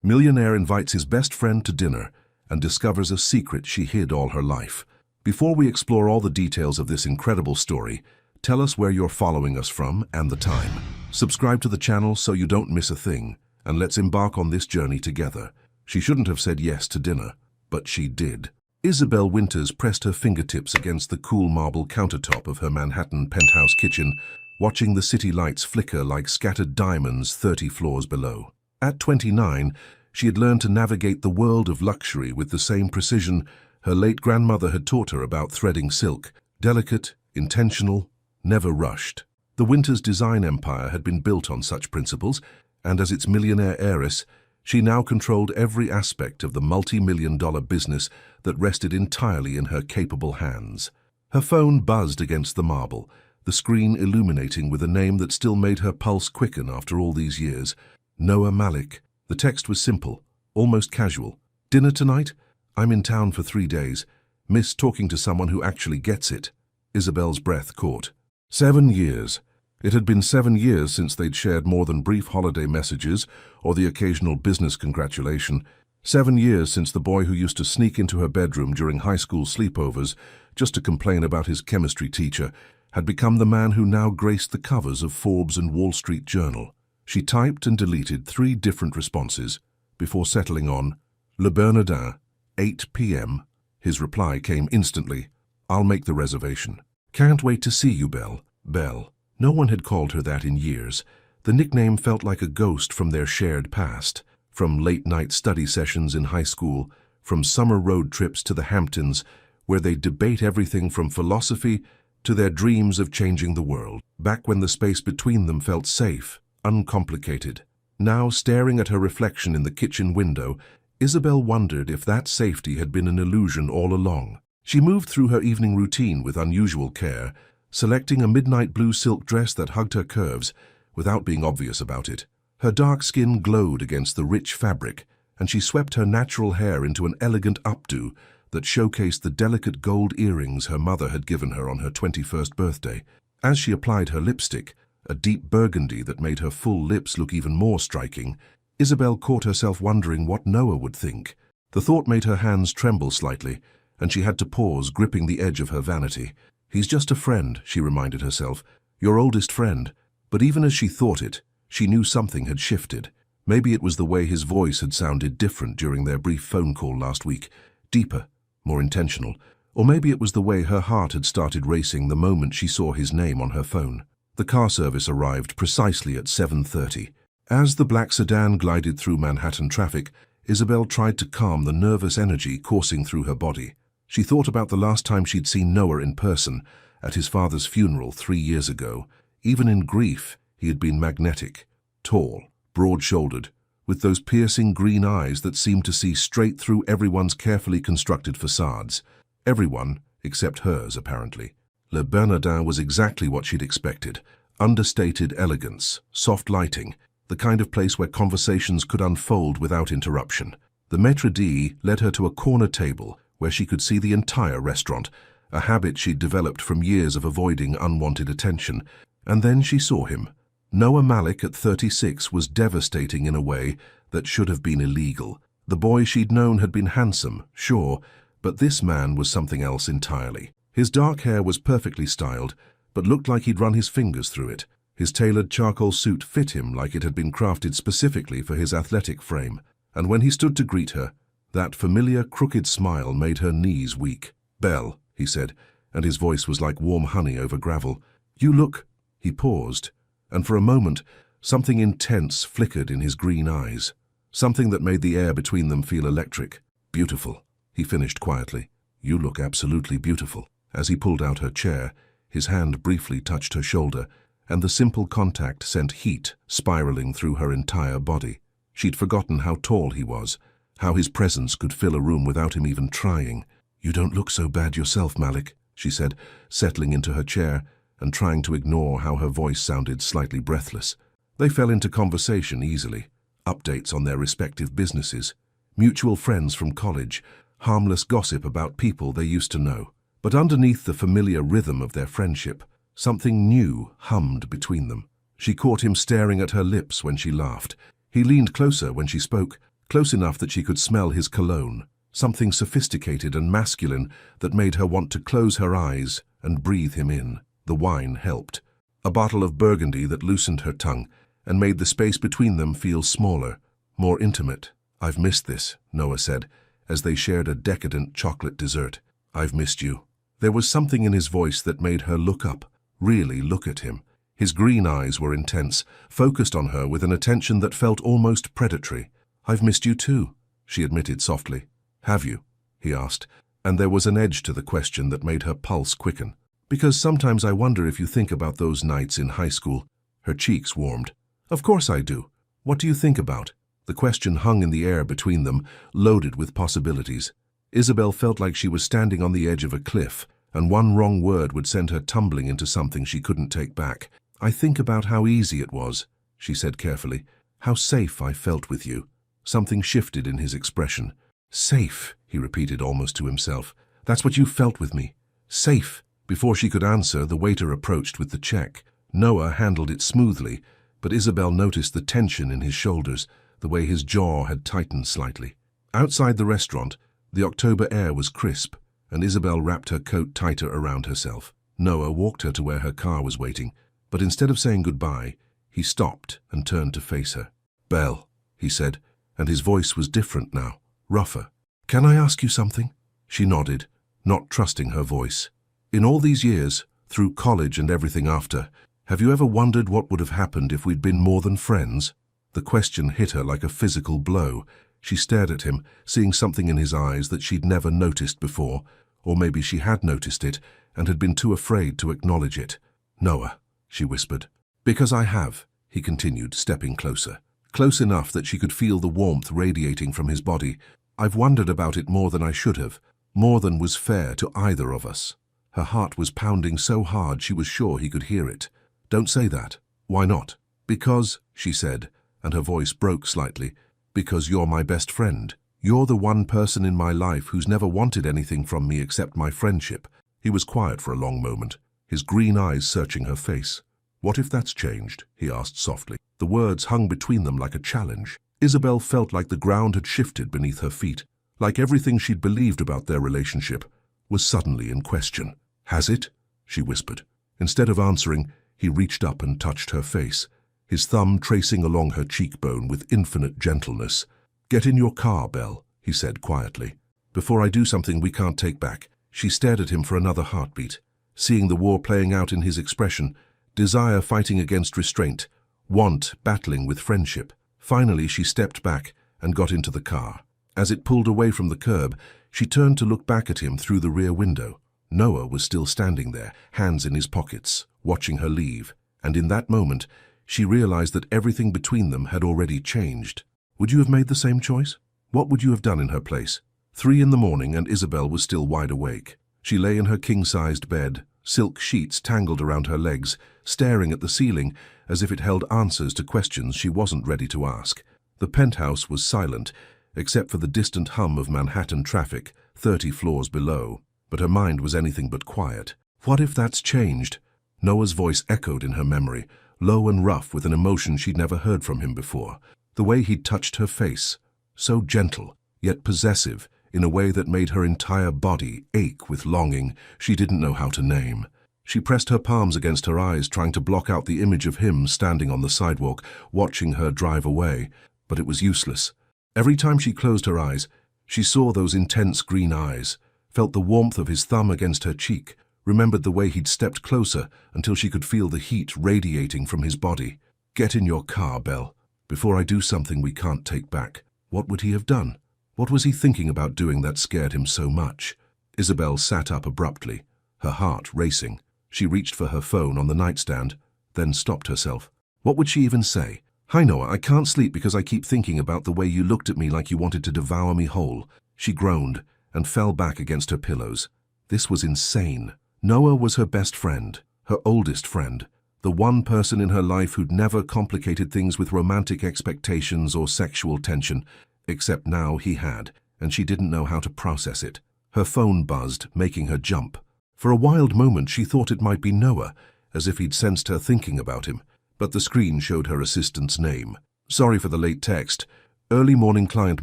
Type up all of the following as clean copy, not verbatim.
Millionaire invites his best friend to dinner and discovers a secret she hid all her life. Before we explore all the details of this incredible story, tell us where you're following us from and the time. Subscribe to the channel so you don't miss a thing, and let's embark on this journey together. She shouldn't have said yes to dinner, but she did. Isabel Winters pressed her fingertips against the cool marble countertop of her Manhattan penthouse kitchen, watching the city lights flicker like scattered diamonds 30 floors below. At 29, she had learned to navigate the world of luxury with the same precision her late grandmother had taught her about threading silk, delicate, intentional, never rushed. The Winters design empire had been built on such principles, and as its millionaire heiress, she now controlled every aspect of the multi-million-dollar business that rested entirely in her capable hands. Her phone buzzed against the marble, the screen illuminating with a name that still made her pulse quicken after all these years. Noah Malik. The text was simple, almost casual. Dinner tonight? I'm in town for 3 days. Miss talking to someone who actually gets it. Isabel's breath caught. 7 years. It had been 7 years since they'd shared more than brief holiday messages or the occasional business congratulation. 7 years since the boy who used to sneak into her bedroom during high school sleepovers just to complain about his chemistry teacher had become the man who now graced the covers of Forbes and Wall Street Journal. She typed and deleted 3 different responses before settling on Le Bernardin, 8 p.m. His reply came instantly. I'll make the reservation. Can't wait to see you, Belle. Belle. No one had called her that in years. The nickname felt like a ghost from their shared past, from late-night study sessions in high school, from summer road trips to the Hamptons, where they'd debate everything from philosophy to their dreams of changing the world, back when the space between them felt safe, uncomplicated. Now, staring at her reflection in the kitchen window, Isabel wondered if that safety had been an illusion all along. She moved through her evening routine with unusual care, selecting a midnight blue silk dress that hugged her curves without being obvious about it. Her dark skin glowed against the rich fabric, and she swept her natural hair into an elegant updo that showcased the delicate gold earrings her mother had given her on her 21st birthday. As she applied her lipstick, a deep burgundy that made her full lips look even more striking, Isabel caught herself wondering what Noah would think. The thought made her hands tremble slightly, and she had to pause, gripping the edge of her vanity. He's just a friend, she reminded herself, your oldest friend. But even as she thought it, she knew something had shifted. Maybe it was the way his voice had sounded different during their brief phone call last week, deeper, more intentional. Or maybe it was the way her heart had started racing the moment she saw his name on her phone. The car service arrived precisely at 7:30. As the black sedan glided through Manhattan traffic, Isabel tried to calm the nervous energy coursing through her body. She thought about the last time she'd seen Noah in person, at his father's funeral 3 years ago. Even in grief, he had been magnetic, tall, broad-shouldered, with those piercing green eyes that seemed to see straight through everyone's carefully constructed facades. Everyone, except hers, apparently. Le Bernardin was exactly what she'd expected. Understated elegance, soft lighting, the kind of place where conversations could unfold without interruption. The maître d' led her to a corner table where she could see the entire restaurant, a habit she'd developed from years of avoiding unwanted attention. And then she saw him. Noah Malik at 36 was devastating in a way that should have been illegal. The boy she'd known had been handsome, sure, but this man was something else entirely. His dark hair was perfectly styled, but looked like he'd run his fingers through it. His tailored charcoal suit fit him like it had been crafted specifically for his athletic frame. And when he stood to greet her, that familiar crooked smile made her knees weak. Belle, he said, and his voice was like warm honey over gravel. You look... He paused, and for a moment, something intense flickered in his green eyes. Something that made the air between them feel electric. Beautiful, he finished quietly. You look absolutely beautiful. As he pulled out her chair, his hand briefly touched her shoulder, and the simple contact sent heat spiraling through her entire body. She'd forgotten how tall he was, how his presence could fill a room without him even trying. You don't look so bad yourself, Malik, she said, settling into her chair and trying to ignore how her voice sounded slightly breathless. They fell into conversation easily. Updates on their respective businesses, mutual friends from college, harmless gossip about people they used to know. But underneath the familiar rhythm of their friendship, something new hummed between them. She caught him staring at her lips when she laughed. He leaned closer when she spoke, close enough that she could smell his cologne, something sophisticated and masculine that made her want to close her eyes and breathe him in. The wine helped. A bottle of Burgundy that loosened her tongue and made the space between them feel smaller, more intimate. "I've missed this," Noah said, as they shared a decadent chocolate dessert. "I've missed you." There was something in his voice that made her look up, really look at him. His green eyes were intense, focused on her with an attention that felt almost predatory. "I've missed you too," she admitted softly. "Have you?" he asked, and there was an edge to the question that made her pulse quicken. "Because sometimes I wonder if you think about those nights in high school." Her cheeks warmed. "Of course I do. What do you think about?" The question hung in the air between them, loaded with possibilities. Isabel felt like she was standing on the edge of a cliff, and one wrong word would send her tumbling into something she couldn't take back. "I think about how easy it was," she said carefully. "How safe I felt with you." Something shifted in his expression. "Safe," he repeated almost to himself. "That's what you felt with me. Safe." Before she could answer, the waiter approached with the check. Noah handled it smoothly, but Isabel noticed the tension in his shoulders, the way his jaw had tightened slightly. Outside the restaurant, the October air was crisp, and Isabel wrapped her coat tighter around herself. Noah walked her to where her car was waiting, but instead of saying goodbye, he stopped and turned to face her. "Belle," he said, and his voice was different now, rougher. "Can I ask you something?" She nodded, not trusting her voice. "In all these years, through college and everything after, have you ever wondered what would have happened if we'd been more than friends?" The question hit her like a physical blow. She stared at him, seeing something in his eyes that she'd never noticed before, or maybe she had noticed it and had been too afraid to acknowledge it. "Noah," she whispered. "Because I have," he continued, stepping closer. Close enough that she could feel the warmth radiating from his body. "I've wondered about it more than I should have, more than was fair to either of us." Her heart was pounding so hard she was sure he could hear it. "Don't say that." "Why not?" "Because," she said, and her voice broke slightly, "because you're my best friend. You're the one person in my life who's never wanted anything from me except my friendship." He was quiet for a long moment, his green eyes searching her face. "What if that's changed?" he asked softly. The words hung between them like a challenge. Isabel felt like the ground had shifted beneath her feet, like everything she'd believed about their relationship was suddenly in question. "Has it?" she whispered. Instead of answering, he reached up and touched her face, his thumb tracing along her cheekbone with infinite gentleness. "Get in your car, Belle," he said quietly. "Before I do something we can't take back." She stared at him for another heartbeat, seeing the war playing out in his expression, desire fighting against restraint, want battling with friendship. Finally, she stepped back and got into the car. As it pulled away from the curb, she turned to look back at him through the rear window. Noah was still standing there, hands in his pockets, watching her leave, and in that moment, she realized that everything between them had already changed. Would you have made the same choice? What would you have done in her place? 3 in the morning and Isabel was still wide awake. She lay in her king-sized bed, silk sheets tangled around her legs, staring at the ceiling as if it held answers to questions she wasn't ready to ask. The penthouse was silent, except for the distant hum of Manhattan traffic 30 floors below, but her mind was anything but quiet. What if that's changed? Noah's voice echoed in her memory, low and rough with an emotion she'd never heard from him before. The way he'd touched her face, so gentle, yet possessive, in a way that made her entire body ache with longing she didn't know how to name. She pressed her palms against her eyes, trying to block out the image of him standing on the sidewalk, watching her drive away, but it was useless. Every time she closed her eyes, she saw those intense green eyes, felt the warmth of his thumb against her cheek, remembered the way he'd stepped closer until she could feel the heat radiating from his body. "Get in your car, Belle. Before I do something we can't take back." What would he have done? What was he thinking about doing that scared him so much? Isabel sat up abruptly, her heart racing. She reached for her phone on the nightstand, then stopped herself. What would she even say? "Hi, Noah, I can't sleep because I keep thinking about the way you looked at me like you wanted to devour me whole." She groaned and fell back against her pillows. This was insane. Noah was her best friend, her oldest friend, the one person in her life who'd never complicated things with romantic expectations or sexual tension, except now he had, and she didn't know how to process it. Her phone buzzed, making her jump. For a wild moment she thought it might be Noah, as if he'd sensed her thinking about him, but the screen showed her assistant's name. "Sorry for the late text. Early morning client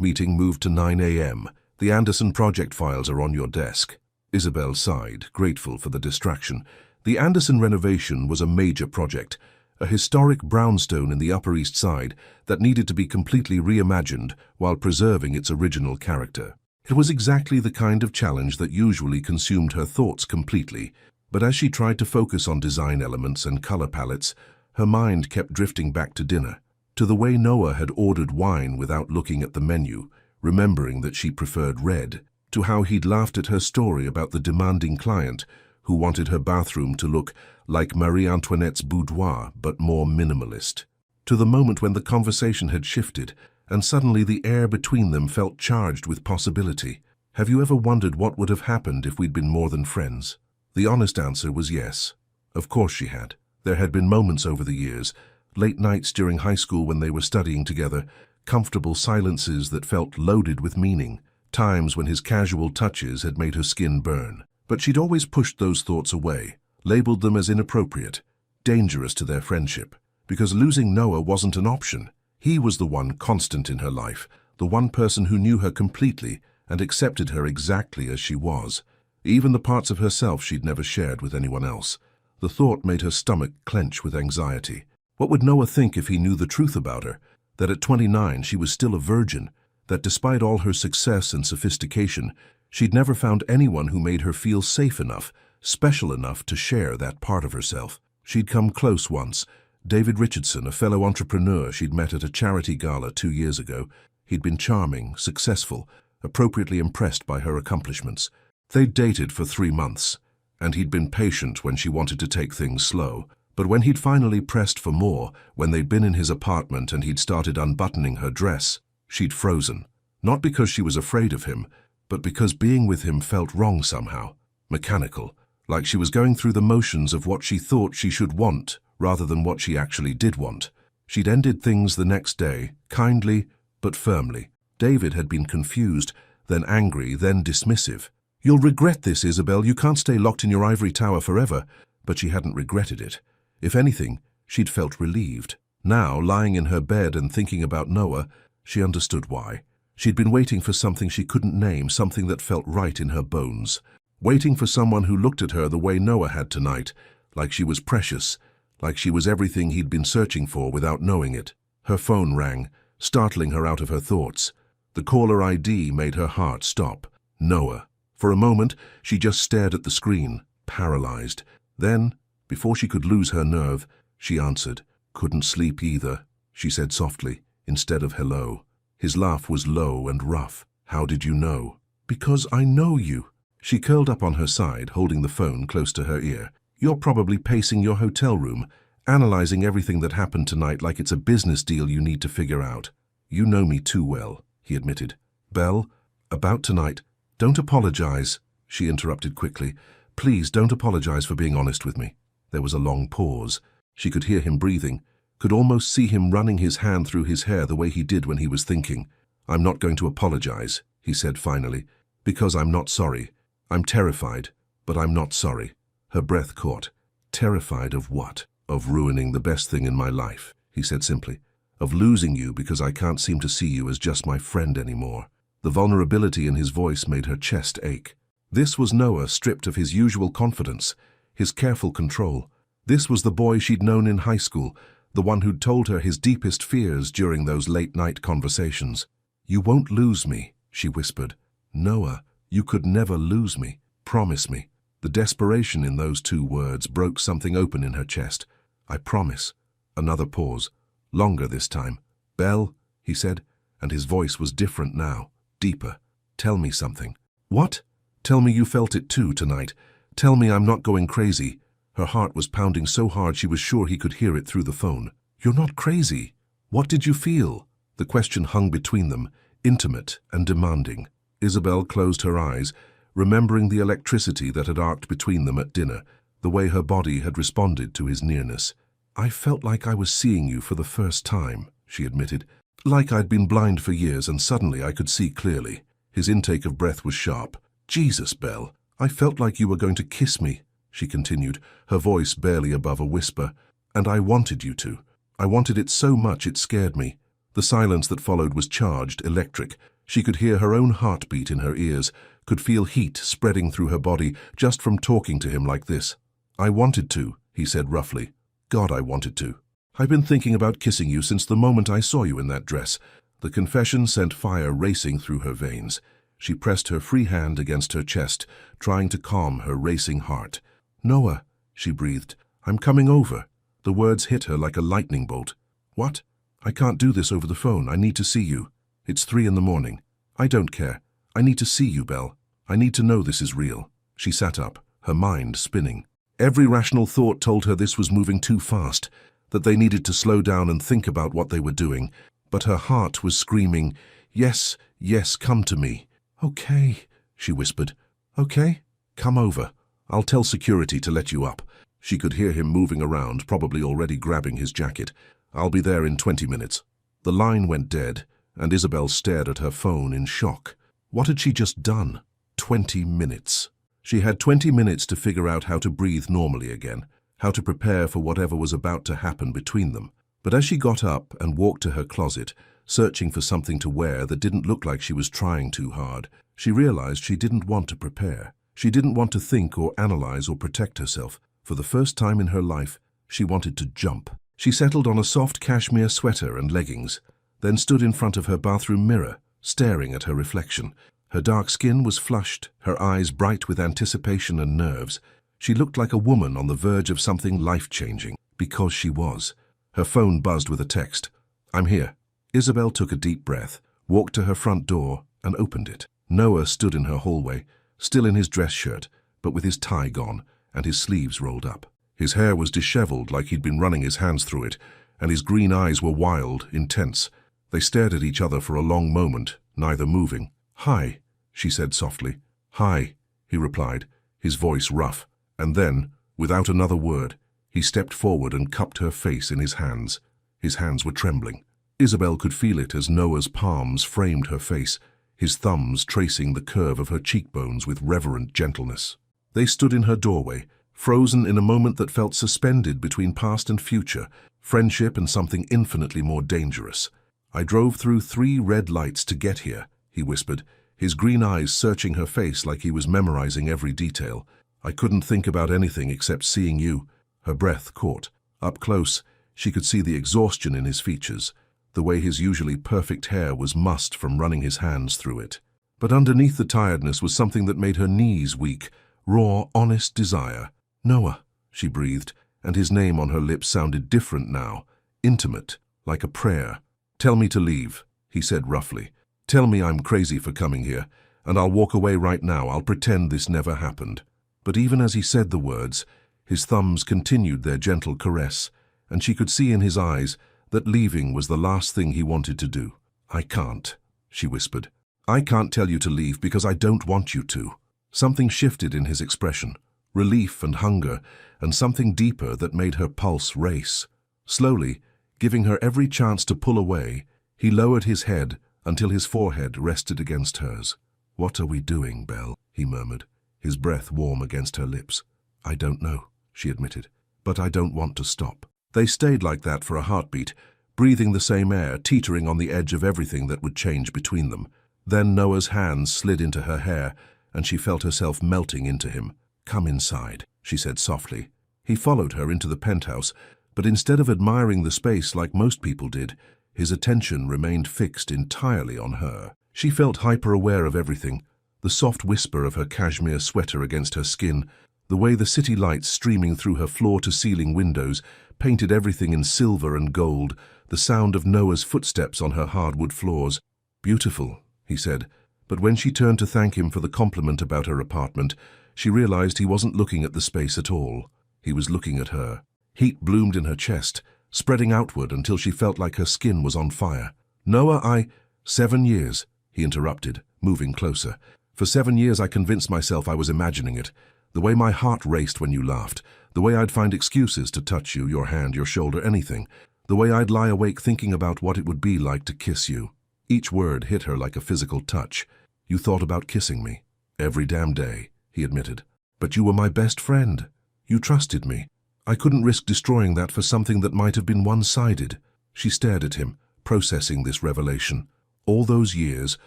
meeting moved to 9 a.m. The Anderson project files are on your desk. Isabel sighed, grateful for the distraction. The Anderson renovation was a major project, a historic brownstone in the Upper East Side that needed to be completely reimagined while preserving its original character. It was exactly the kind of challenge that usually consumed her thoughts completely, but as she tried to focus on design elements and color palettes, her mind kept drifting back to dinner, to the way Noah had ordered wine without looking at the menu, remembering that she preferred red, to how he'd laughed at her story about the demanding client who wanted her bathroom to look like Marie Antoinette's boudoir but more minimalist, to the moment when the conversation had shifted and suddenly the air between them felt charged with possibility. Have you ever wondered what would have happened if we'd been more than friends? The honest answer was yes. Of course she had. There had been moments over the years, late nights during high school when they were studying together, comfortable silences that felt loaded with meaning, times when his casual touches had made her skin burn. But she'd always pushed those thoughts away, labeled them as inappropriate, dangerous to their friendship, because losing Noah wasn't an option. He was the one constant in her life, the one person who knew her completely and accepted her exactly as she was, even the parts of herself she'd never shared with anyone else. The thought made her stomach clench with anxiety. What would Noah think if he knew the truth about her? That at 29 she was still a virgin, that despite all her success and sophistication, she'd never found anyone who made her feel safe enough, special enough to share that part of herself. She'd come close once. David Richardson, a fellow entrepreneur she'd met at a charity gala 2 years ago. He'd been charming, successful, appropriately impressed by her accomplishments. They'd dated for 3 months, and he'd been patient when she wanted to take things slow. But when he'd finally pressed for more, when they'd been in his apartment and he'd started unbuttoning her dress, she'd frozen. Not because she was afraid of him, but because being with him felt wrong somehow, mechanical, like she was going through the motions of what she thought she should want rather than what she actually did want. She'd ended things the next day, kindly but firmly. David had been confused, then angry, then dismissive. "You'll regret this, Isabel. You can't stay locked in your ivory tower forever." But she hadn't regretted it. If anything, she'd felt relieved. Now, lying in her bed and thinking about Noah, she understood why. She'd been waiting for something she couldn't name, something that felt right in her bones. Waiting for someone who looked at her the way Noah had tonight, like she was precious, like she was everything he'd been searching for without knowing it. Her phone rang, startling her out of her thoughts. The caller ID made her heart stop. Noah. For a moment, she just stared at the screen, paralyzed. Then, before she could lose her nerve, she answered. "Couldn't sleep either," she said softly, instead of hello. His laugh was low and rough. "How did you know?" "Because I know you." She curled up on her side, holding the phone close to her ear. "You're probably pacing your hotel room, analyzing everything that happened tonight like it's a business deal you need to figure out." "You know me too well," he admitted. "Belle, about tonight, don't apologize," she interrupted quickly. "Please don't apologize for being honest with me." There was a long pause. She could hear him breathing, could almost see him running his hand through his hair the way he did when he was thinking. "I'm not going to apologize," he said finally, "because I'm not sorry. I'm terrified, but I'm not sorry." Her breath caught. "Terrified of what?" "Of ruining the best thing in my life," he said simply. "Of losing you because I can't seem to see you as just my friend anymore." The vulnerability in his voice made her chest ache. This was Noah stripped of his usual confidence, his careful control. This was the boy she'd known in high school, the one who'd told her his deepest fears during those late-night conversations. "You won't lose me," she whispered. "Noah, you could never lose me. Promise me." The desperation in those 2 words broke something open in her chest. "I promise." Another pause, longer this time. "Belle," he said, and his voice was different now, deeper. "Tell me something." "What?" "Tell me you felt it too tonight. Tell me I'm not going crazy." Her heart was pounding so hard she was sure he could hear it through the phone. "You're not crazy. What did you feel?" The question hung between them, intimate and demanding. Isabel closed her eyes, remembering the electricity that had arced between them at dinner, the way her body had responded to his nearness. "I felt like I was seeing you for the first time," she admitted. "Like I'd been blind for years and suddenly I could see clearly." His intake of breath was sharp. "Jesus, Belle, I felt like you were going to kiss me," she continued, her voice barely above a whisper. "And I wanted you to. I wanted it so much it scared me. The silence that followed was charged, electric. She could hear her own heartbeat in her ears, could feel heat spreading through her body just from talking to him like this. "I wanted to," he said roughly. "God, I wanted to. I've been thinking about kissing you since the moment I saw you in that dress." The confession sent fire racing through her veins. She pressed her free hand against her chest, trying to calm her racing heart. "Noah," she breathed, "I'm coming over." The words hit her like a lightning bolt. "What? I can't do this over the phone. I need to see you. It's 3 in the morning. I don't care. I need to see you, Belle. I need to know this is real." She sat up, her mind spinning. Every rational thought told her this was moving too fast, that they needed to slow down and think about what they were doing. But her heart was screaming, "Yes, yes, come to me." "Okay," she whispered. "Okay, come over. I'll tell security to let you up." She could hear him moving around, probably already grabbing his jacket. "I'll be there in 20 minutes. The line went dead, and Isabel stared at her phone in shock. What had she just done? 20 minutes. She had 20 minutes to figure out how to breathe normally again, how to prepare for whatever was about to happen between them. But as she got up and walked to her closet, searching for something to wear that didn't look like she was trying too hard, she realized she didn't want to prepare. She didn't want to think or analyze or protect herself. For the first time in her life, she wanted to jump. She settled on a soft cashmere sweater and leggings, then stood in front of her bathroom mirror, staring at her reflection. Her dark skin was flushed, her eyes bright with anticipation and nerves. She looked like a woman on the verge of something life-changing, because she was. Her phone buzzed with a text. "I'm here." Isabel took a deep breath, walked to her front door, and opened it. Noah stood in her hallway, still in his dress shirt, but with his tie gone and his sleeves rolled up. His hair was disheveled like he'd been running his hands through it, and his green eyes were wild, intense. They stared at each other for a long moment, neither moving. "Hi," she said softly. "Hi," he replied, his voice rough. And then, without another word, he stepped forward and cupped her face in his hands. His hands were trembling. Isabel could feel it as Noah's palms framed her face, his thumbs tracing the curve of her cheekbones with reverent gentleness. They stood in her doorway, frozen in a moment that felt suspended between past and future, friendship and something infinitely more dangerous. "I drove through 3 red lights to get here," he whispered, his green eyes searching her face like he was memorizing every detail. "I couldn't think about anything except seeing you." Her breath caught. Up close, she could see the exhaustion in his features, the way his usually perfect hair was mussed from running his hands through it. But underneath the tiredness was something that made her knees weak, raw, honest desire. "Noah," she breathed, and his name on her lips sounded different now, intimate, like a prayer. "Tell me to leave," he said roughly. "Tell me I'm crazy for coming here, and I'll walk away right now. I'll pretend this never happened." But even as he said the words, his thumbs continued their gentle caress, and she could see in his eyes that leaving was the last thing he wanted to do. "I can't," she whispered. "I can't tell you to leave because I don't want you to." Something shifted in his expression, relief and hunger, and something deeper that made her pulse race. Slowly, giving her every chance to pull away, he lowered his head until his forehead rested against hers. "What are we doing, Belle?" he murmured, his breath warm against her lips. "I don't know," she admitted, "but I don't want to stop." They stayed like that for a heartbeat, breathing the same air, teetering on the edge of everything that would change between them. Then Noah's hands slid into her hair, and she felt herself melting into him. "Come inside," she said softly. He followed her into the penthouse, but instead of admiring the space like most people did, his attention remained fixed entirely on her. She felt hyper-aware of everything, the soft whisper of her cashmere sweater against her skin, the way the city lights streaming through her floor-to-ceiling windows painted everything in silver and gold, the sound of Noah's footsteps on her hardwood floors. "Beautiful," he said, but when she turned to thank him for the compliment about her apartment, she realized he wasn't looking at the space at all. He was looking at her. Heat bloomed in her chest, spreading outward until she felt like her skin was on fire. "Noah, 7 years," he interrupted, moving closer. "For 7 years I convinced myself I was imagining it. The way my heart raced when you laughed, the way I'd find excuses to touch you, your hand, your shoulder, anything. The way I'd lie awake thinking about what it would be like to kiss you." Each word hit her like a physical touch. "You thought about kissing me?" "Every damn day," he admitted. "But you were my best friend. You trusted me. I couldn't risk destroying that for something that might have been one-sided." She stared at him, processing this revelation. All those years,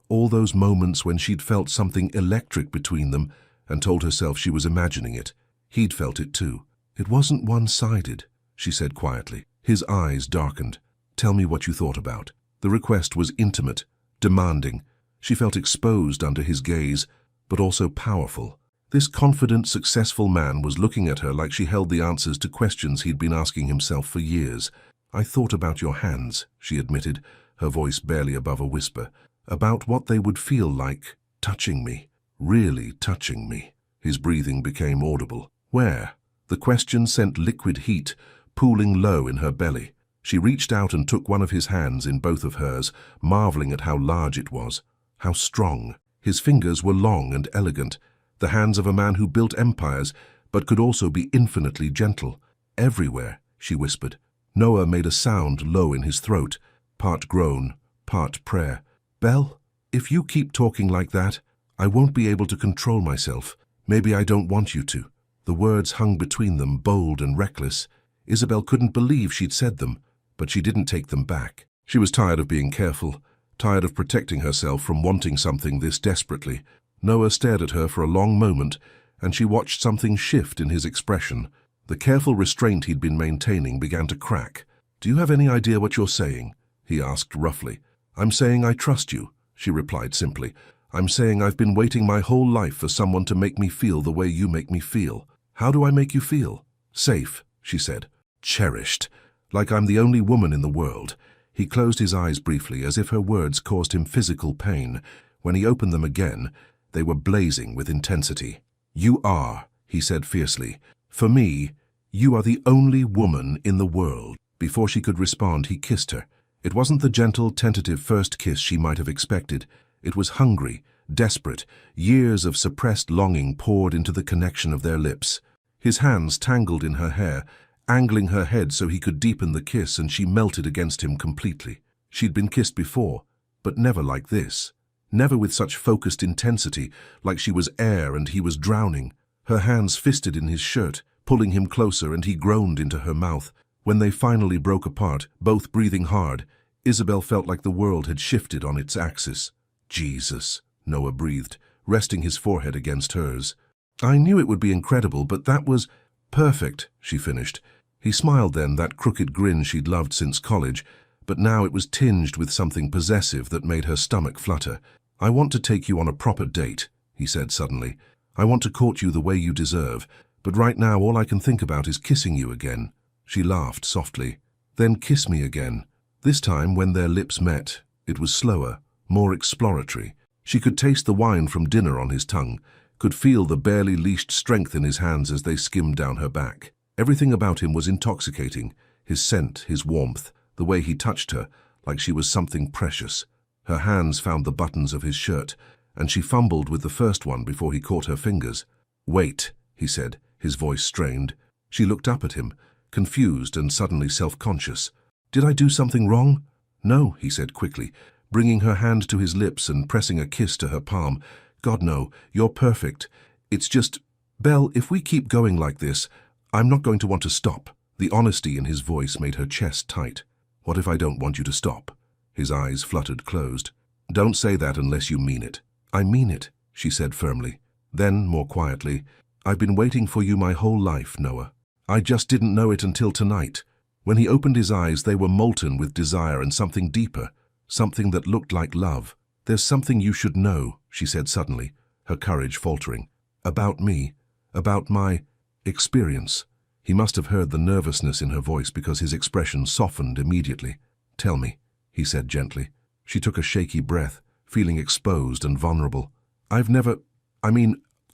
all those moments when she'd felt something electric between them and told herself she was imagining it. He'd felt it too. "It wasn't one-sided," she said quietly. His eyes darkened. "Tell me what you thought about." The request was intimate, demanding. She felt exposed under his gaze, but also powerful. This confident, successful man was looking at her like she held the answers to questions he'd been asking himself for years. "I thought about your hands," she admitted, her voice barely above a whisper, "about what they would feel like touching me, really touching me." His breathing became audible. "Where?" The question sent liquid heat pooling low in her belly. She reached out and took one of his hands in both of hers, marveling at how large it was, how strong. His fingers were long and elegant, the hands of a man who built empires, but could also be infinitely gentle. "Everywhere," she whispered. Noah made a sound low in his throat, part groan, part prayer. "Belle, if you keep talking like that, I won't be able to control myself. Maybe I don't want you to." The words hung between them, bold and reckless. Isabel couldn't believe she'd said them, but she didn't take them back. She was tired of being careful, tired of protecting herself from wanting something this desperately. Noah stared at her for a long moment, and she watched something shift in his expression. The careful restraint he'd been maintaining began to crack. "Do you have any idea what you're saying?" he asked roughly. "I'm saying I trust you," she replied simply. "I'm saying I've been waiting my whole life for someone to make me feel the way you make me feel." "How do I make you feel?" "Safe," she said. "Cherished. Like I'm the only woman in the world." He closed his eyes briefly, as if her words caused him physical pain. When he opened them again, they were blazing with intensity. "You are," he said fiercely. "For me, you are the only woman in the world." Before she could respond, he kissed her. It wasn't the gentle, tentative first kiss she might have expected. It was hungry, desperate, years of suppressed longing poured into the connection of their lips. His hands tangled in her hair, angling her head so he could deepen the kiss, and she melted against him completely. She'd been kissed before, but never like this. Never with such focused intensity, like she was air and he was drowning. Her hands fisted in his shirt, pulling him closer, and he groaned into her mouth. When they finally broke apart, both breathing hard, Isabel felt like the world had shifted on its axis. "Jesus," Noah breathed, resting his forehead against hers. "I knew it would be incredible, but that was perfect," she finished. He smiled then, that crooked grin she'd loved since college, but now it was tinged with something possessive that made her stomach flutter. "I want to take you on a proper date," he said suddenly. "I want to court you the way you deserve, but right now all I can think about is kissing you again." She laughed softly. "Then kiss me again." This time, when their lips met, it was slower, more exploratory. She could taste the wine from dinner on his tongue, could feel the barely leashed strength in his hands as they skimmed down her back. Everything about him was intoxicating, his scent, his warmth, the way he touched her, like she was something precious. Her hands found the buttons of his shirt, and she fumbled with the first one before he caught her fingers. "Wait," he said, his voice strained. She looked up at him, confused and suddenly self-conscious. "Did I do something wrong?" "No," he said quickly, bringing her hand to his lips and pressing a kiss to her palm. "God, no, you're perfect. It's just, Belle, if we keep going like this, I'm not going to want to stop." The honesty in his voice made her chest tight. "What if I don't want you to stop?" His eyes fluttered closed. "Don't say that unless you mean it." "I mean it," she said firmly. Then, more quietly, "I've been waiting for you my whole life, Noah. I just didn't know it until tonight." When he opened his eyes, they were molten with desire and something deeper, something that looked like love. "There's something you should know," she said suddenly, her courage faltering. "About me, about my experience." He must have heard the nervousness in her voice because his expression softened immediately. "Tell me," he said gently. She took a shaky breath, feeling exposed and vulnerable. I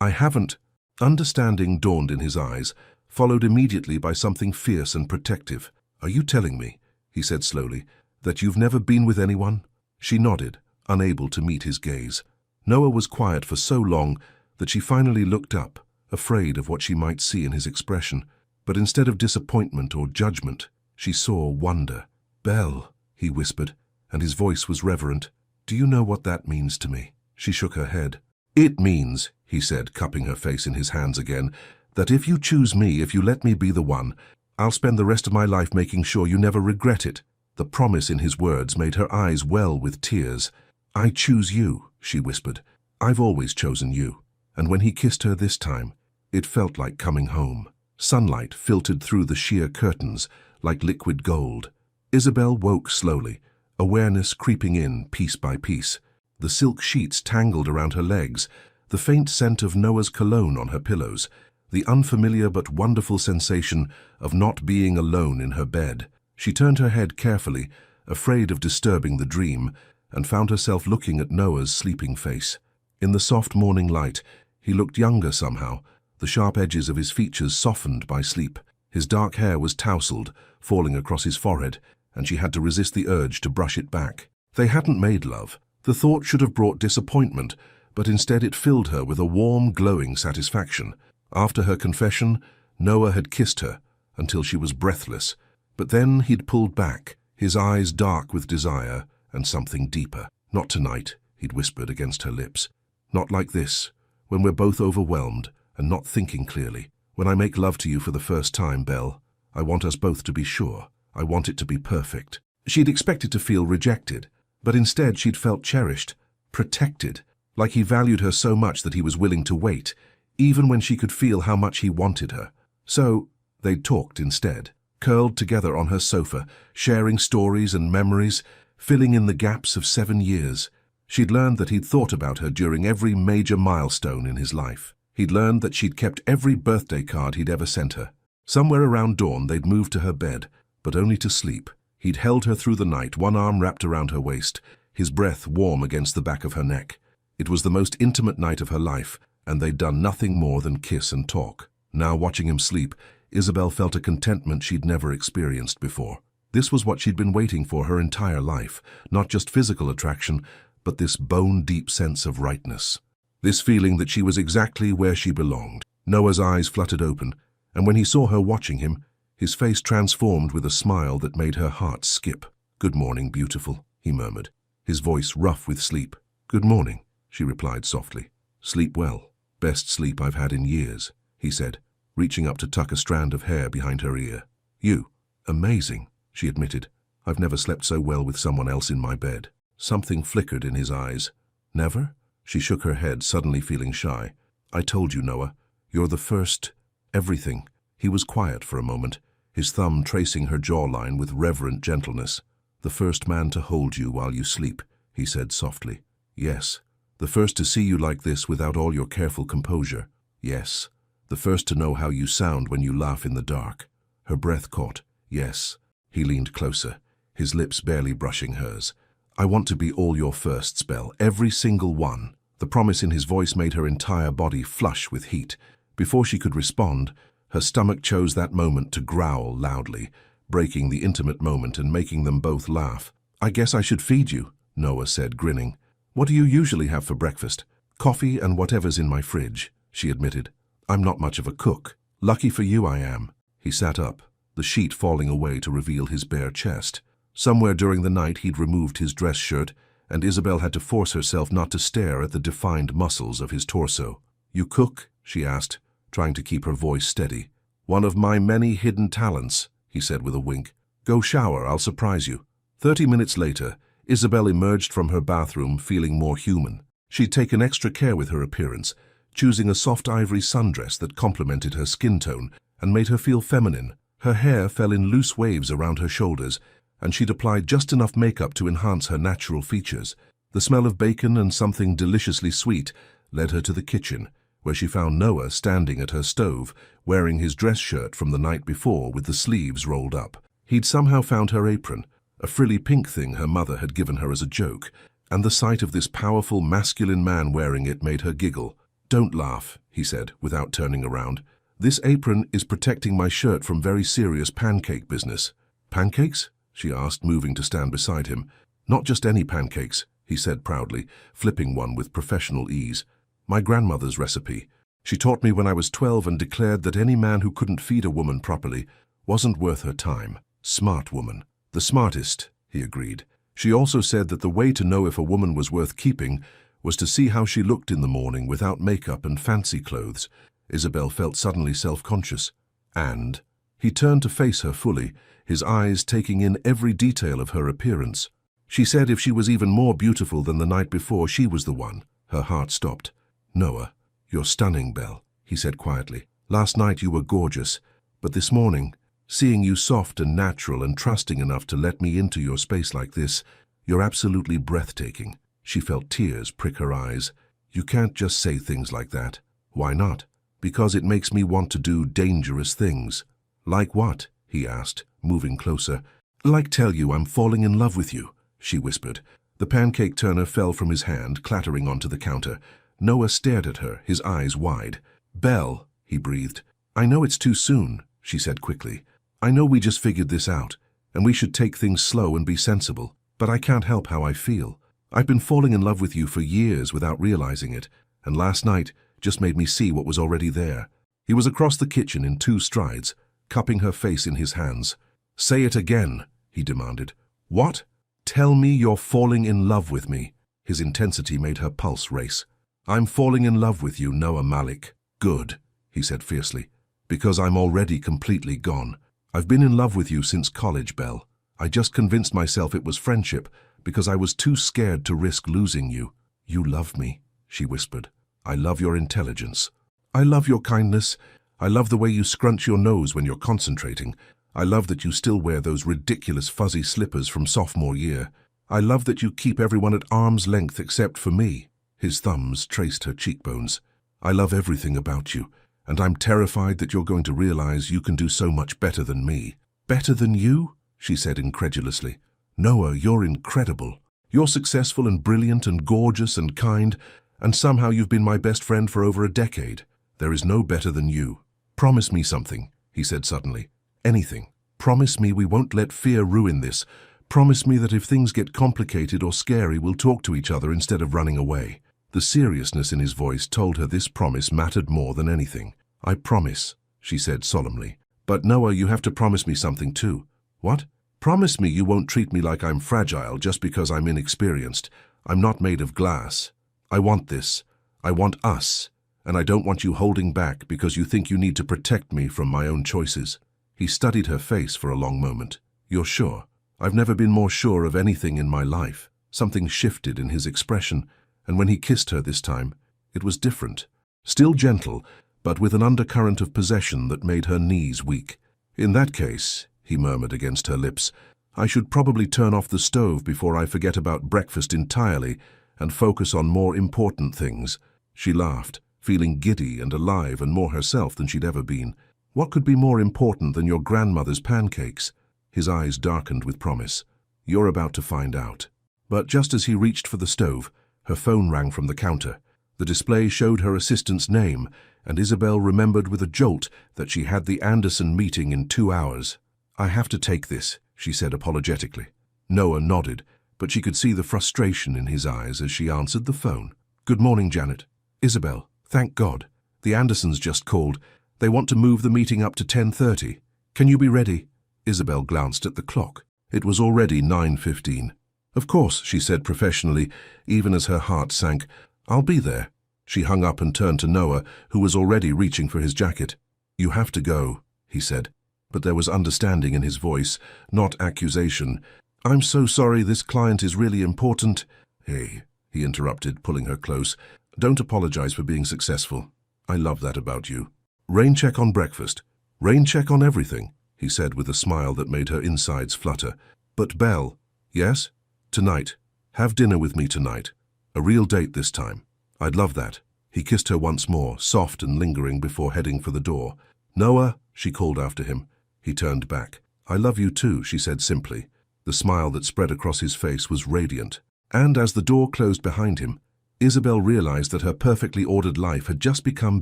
haven't." Understanding dawned in his eyes, followed immediately by something fierce and protective. "Are you telling me," he said slowly, "that you've never been with anyone?" She nodded, unable to meet his gaze. Noah was quiet for so long that she finally looked up, afraid of what she might see in his expression. But instead of disappointment or judgment, she saw wonder. "Belle," he whispered, and his voice was reverent. "Do you know what that means to me?" She shook her head. "It means," he said, cupping her face in his hands again, "that if you choose me, if you let me be the one, I'll spend the rest of my life making sure you never regret it." The promise in his words made her eyes well with tears. "I choose you," she whispered. "I've always chosen you." And when he kissed her this time, it felt like coming home. Sunlight filtered through the sheer curtains like liquid gold. Isabel woke slowly, awareness creeping in piece by piece. The silk sheets tangled around her legs, the faint scent of Noah's cologne on her pillows, the unfamiliar but wonderful sensation of not being alone in her bed. She turned her head carefully, afraid of disturbing the dream, and found herself looking at Noah's sleeping face. In the soft morning light, he looked younger somehow, the sharp edges of his features softened by sleep. His dark hair was tousled, falling across his forehead, and she had to resist the urge to brush it back. They hadn't made love. The thought should have brought disappointment, but instead it filled her with a warm, glowing satisfaction. After her confession, Noah had kissed her until she was breathless, but then he'd pulled back, his eyes dark with desire and something deeper. "Not tonight," he'd whispered against her lips. "Not like this, when we're both overwhelmed and not thinking clearly. When I make love to you for the first time, Belle, I want us both to be sure. I want it to be perfect." She'd expected to feel rejected, but instead she'd felt cherished, protected, like he valued her so much that he was willing to wait, even when she could feel how much he wanted her. So they'd talked instead, curled together on her sofa, sharing stories and memories, filling in the gaps of 7 years. She'd learned that he'd thought about her during every major milestone in his life. He'd learned that she'd kept every birthday card he'd ever sent her. Somewhere around dawn they'd moved to her bed, but only to sleep. He'd held her through the night, one arm wrapped around her waist, his breath warm against the back of her neck. It was the most intimate night of her life, and they'd done nothing more than kiss and talk. Now, watching him sleep, Isabel felt a contentment she'd never experienced before. This was what she'd been waiting for her entire life, not just physical attraction, but this bone-deep sense of rightness. This feeling that she was exactly where she belonged. Noah's eyes fluttered open, and when he saw her watching him, his face transformed with a smile that made her heart skip. "Good morning, beautiful," he murmured, his voice rough with sleep. "Good morning," she replied softly. "Sleep well." "Best sleep I've had in years," he said, reaching up to tuck a strand of hair behind her ear. "You? Amazing," she admitted. "I've never slept so well with someone else in my bed." Something flickered in his eyes. "Never?" She shook her head, suddenly feeling shy. "I told you, Noah. You're the first... everything." He was quiet for a moment, his thumb tracing her jawline with reverent gentleness. "The first man to hold you while you sleep," he said softly. "Yes. The first to see you like this without all your careful composure. Yes. The first to know how you sound when you laugh in the dark." Her breath caught. "Yes." He leaned closer, his lips barely brushing hers. "I want to be all your firsts, Belle, every single one." The promise in his voice made her entire body flush with heat. Before she could respond, her stomach chose that moment to growl loudly, breaking the intimate moment and making them both laugh. "I guess I should feed you," Noah said, grinning. "What do you usually have for breakfast?" "Coffee and whatever's in my fridge," she admitted. "I'm not much of a cook." "Lucky for you I am." He sat up, the sheet falling away to reveal his bare chest. Somewhere during the night he'd removed his dress shirt, and Isabel had to force herself not to stare at the defined muscles of his torso. "You cook?" she asked, trying to keep her voice steady. "One of my many hidden talents," he said with a wink. "Go shower, I'll surprise you." 30 minutes later, Isabel emerged from her bathroom feeling more human. She'd taken extra care with her appearance, choosing a soft ivory sundress that complemented her skin tone and made her feel feminine. Her hair fell in loose waves around her shoulders, and she'd applied just enough makeup to enhance her natural features. The smell of bacon and something deliciously sweet led her to the kitchen, where she found Noah standing at her stove, wearing his dress shirt from the night before with the sleeves rolled up. He'd somehow found her apron, a frilly pink thing her mother had given her as a joke, and the sight of this powerful, masculine man wearing it made her giggle. "Don't laugh," he said, without turning around. "This apron is protecting my shirt from very serious pancake business." "Pancakes?" she asked, moving to stand beside him. "Not just any pancakes," he said proudly, flipping one with professional ease. "My grandmother's recipe. She taught me when I was 12 and declared that any man who couldn't feed a woman properly wasn't worth her time. Smart woman." "The smartest," he agreed. She also said that the way to know if a woman was worth keeping was to see how she looked in the morning without makeup and fancy clothes. Isabel felt suddenly self-conscious. "And?" He turned to face her fully, his eyes taking in every detail of her appearance. She said if she was even more beautiful than the night before, she was the one. Her heart stopped. "Noah, you're stunning, Belle," he said quietly. "Last night you were gorgeous, but this morning, seeing you soft and natural and trusting enough to let me into your space like this, you're absolutely breathtaking." She felt tears prick her eyes. "You can't just say things like that." "Why not?" "Because it makes me want to do dangerous things." "Like what?" he asked, moving closer. "Like tell you I'm falling in love with you," she whispered. The pancake turner fell from his hand, clattering onto the counter. Noah stared at her, his eyes wide. "Belle," he breathed. "I know it's too soon," she said quickly. "I know we just figured this out, and we should take things slow and be sensible, but I can't help how I feel. I've been falling in love with you for years without realizing it, and last night just made me see what was already there." He was across the kitchen in 2 strides, cupping her face in his hands. "Say it again," he demanded. "What?" "Tell me you're falling in love with me." His intensity made her pulse race. "I'm falling in love with you, Noah Malik." "Good," he said fiercely, "because I'm already completely gone. I've been in love with you since college, Belle. I just convinced myself it was friendship because I was too scared to risk losing you." "You love me," she whispered. "I love your intelligence. I love your kindness. I love the way you scrunch your nose when you're concentrating. I love that you still wear those ridiculous fuzzy slippers from sophomore year. I love that you keep everyone at arm's length except for me." His thumbs traced her cheekbones. "I love everything about you, and I'm terrified that you're going to realize you can do so much better than me." "Better than you?" she said incredulously. "Noah, you're incredible. You're successful and brilliant and gorgeous and kind, and somehow you've been my best friend for over a decade. There is no better than you. Promise me something," he said suddenly. "Anything. Promise me we won't let fear ruin this. Promise me that if things get complicated or scary, we'll talk to each other instead of running away." The seriousness in his voice told her this promise mattered more than anything. "I promise," she said solemnly. "But Noah, you have to promise me something too." "What?" "Promise me you won't treat me like I'm fragile just because I'm inexperienced. I'm not made of glass. I want this. I want us. And I don't want you holding back because you think you need to protect me from my own choices." He studied her face for a long moment. "You're sure?" "I've never been more sure of anything in my life." Something shifted in his expression, and when he kissed her this time, it was different. Still gentle, but with an undercurrent of possession that made her knees weak. "In that case," he murmured against her lips, "I should probably turn off the stove before I forget about breakfast entirely and focus on more important things." She laughed, feeling giddy and alive and more herself than she'd ever been. "What could be more important than your grandmother's pancakes?" His eyes darkened with promise. "You're about to find out." But just as he reached for the stove, her phone rang from the counter. The display showed her assistant's name, and Isabel remembered with a jolt that she had the Anderson meeting in 2 hours. "I have to take this," she said apologetically. Noah nodded, but she could see the frustration in his eyes as she answered the phone. "Good morning, Janet." "Isabel, thank God. The Andersons just called. They want to move the meeting up to 10:30. Can you be ready?" Isabel glanced at the clock. It was already 9:15. "Of course," she said professionally, even as her heart sank. "I'll be there." She hung up and turned to Noah, who was already reaching for his jacket. "You have to go," he said, but there was understanding in his voice, not accusation. "I'm so sorry, this client is really important." "Hey," he interrupted, pulling her close. "Don't apologize for being successful. I love that about you. Rain check on breakfast. Rain check on everything," he said with a smile that made her insides flutter. "But Belle." "Yes?" "Tonight. Have dinner with me tonight. A real date this time. I'd love that." He kissed her once more, soft and lingering before heading for the door. "Noah," she called after him. He turned back. "I love you too," she said simply. The smile that spread across his face was radiant. And as the door closed behind him, Isabel realized that her perfectly ordered life had just become